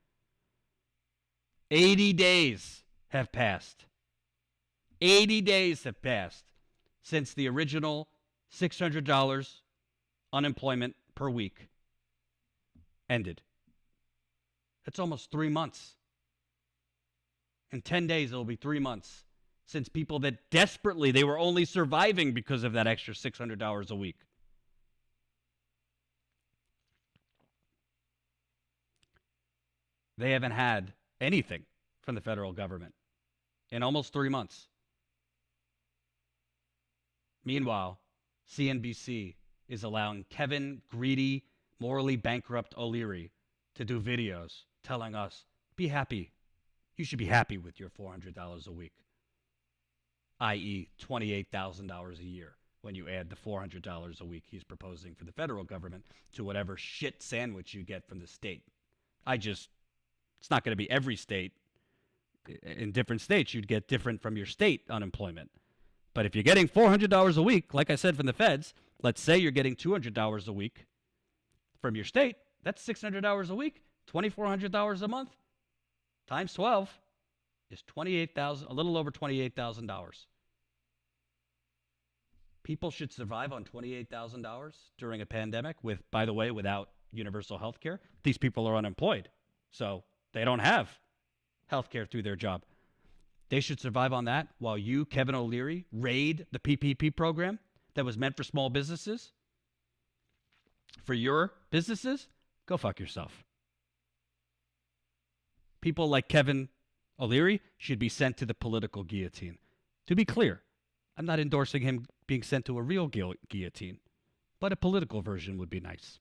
80 days have passed. 80 days have passed since the original $600 unemployment per week ended. That's almost 3 months. In 10 days, it'll be 3 months since people that desperately, they were only surviving because of that extra $600 a week. They haven't had anything from the federal government in almost 3 months. Meanwhile, CNBC is allowing Kevin Greedy, morally bankrupt O'Leary to do videos telling us, be happy. You should be happy with your $400 a week, i.e. $28,000 a year when you add the $400 a week he's proposing for the federal government to whatever shit sandwich you get from the state. It's not going to be every state. In different states, you'd get different from your state unemployment. But if you're getting $400 a week, like I said from the feds, let's say you're getting $200 a week from your state, that's $600 a week, $2,400 a month, times 12 is $28,000, a little over $28,000. People should survive on $28,000 during a pandemic with, by the way, without universal health care. These people are unemployed. So They don't have health care through their job. They should survive on that while you, Kevin O'Leary, raid the PPP program that was meant for small businesses. For your businesses, go fuck yourself. People like Kevin O'Leary should be sent to the political guillotine. To be clear, I'm not endorsing him being sent to a real guillotine, but a political version would be nice.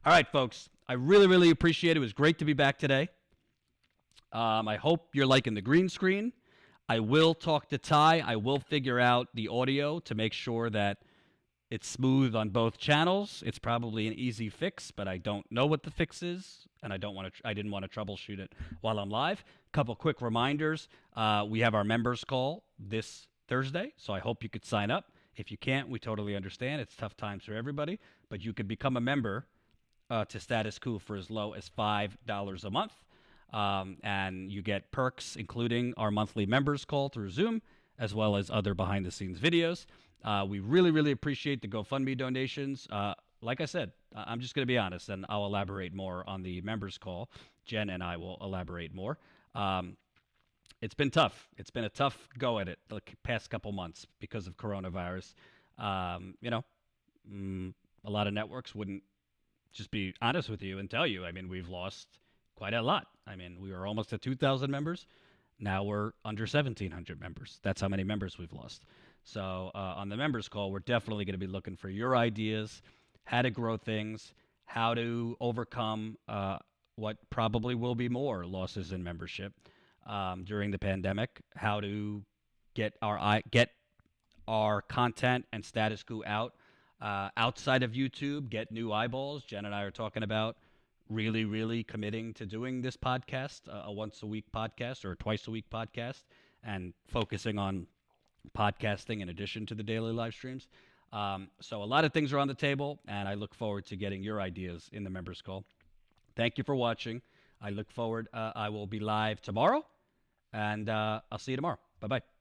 All right, folks, I really, really appreciate it. It was great to be back today. I hope you're liking the green screen. I will talk to Ty. I will figure out the audio to make sure that it's smooth on both channels. It's probably an easy fix, but I don't know what the fix is, and I didn't want to troubleshoot it while I'm live. Couple quick reminders. We have our members call this Thursday, so I hope you could sign up. If you can't, we totally understand. It's tough times for everybody, but you could become a member to Status Coup for as low as $5 a month. And you get perks, including our monthly members call through Zoom, as well as other behind-the-scenes videos. We really, really appreciate the GoFundMe donations. Like I said, I'm just going to be honest, and I'll elaborate more on the members call. Jen and I will elaborate more. It's been tough. It's been a tough go at it the past couple months because of coronavirus. A lot of networks wouldn't just be honest with you and tell you. I mean, we've lost quite a lot. I mean, we were almost at 2,000 members. Now we're under 1,700 members. That's how many members we've lost. So on the members call, we're definitely going to be looking for your ideas, how to grow things, how to overcome what probably will be more losses in membership during the pandemic, how to get our content and Status Coup out outside of YouTube, get new eyeballs. Jen and I are talking about really, really committing to doing this podcast, a once-a-week podcast or a twice-a-week podcast, and focusing on podcasting in addition to the daily live streams. So a lot of things are on the table, and I look forward to getting your ideas in the members call. Thank you for watching. I look forward. I will be live tomorrow, and I'll see you tomorrow. Bye-bye.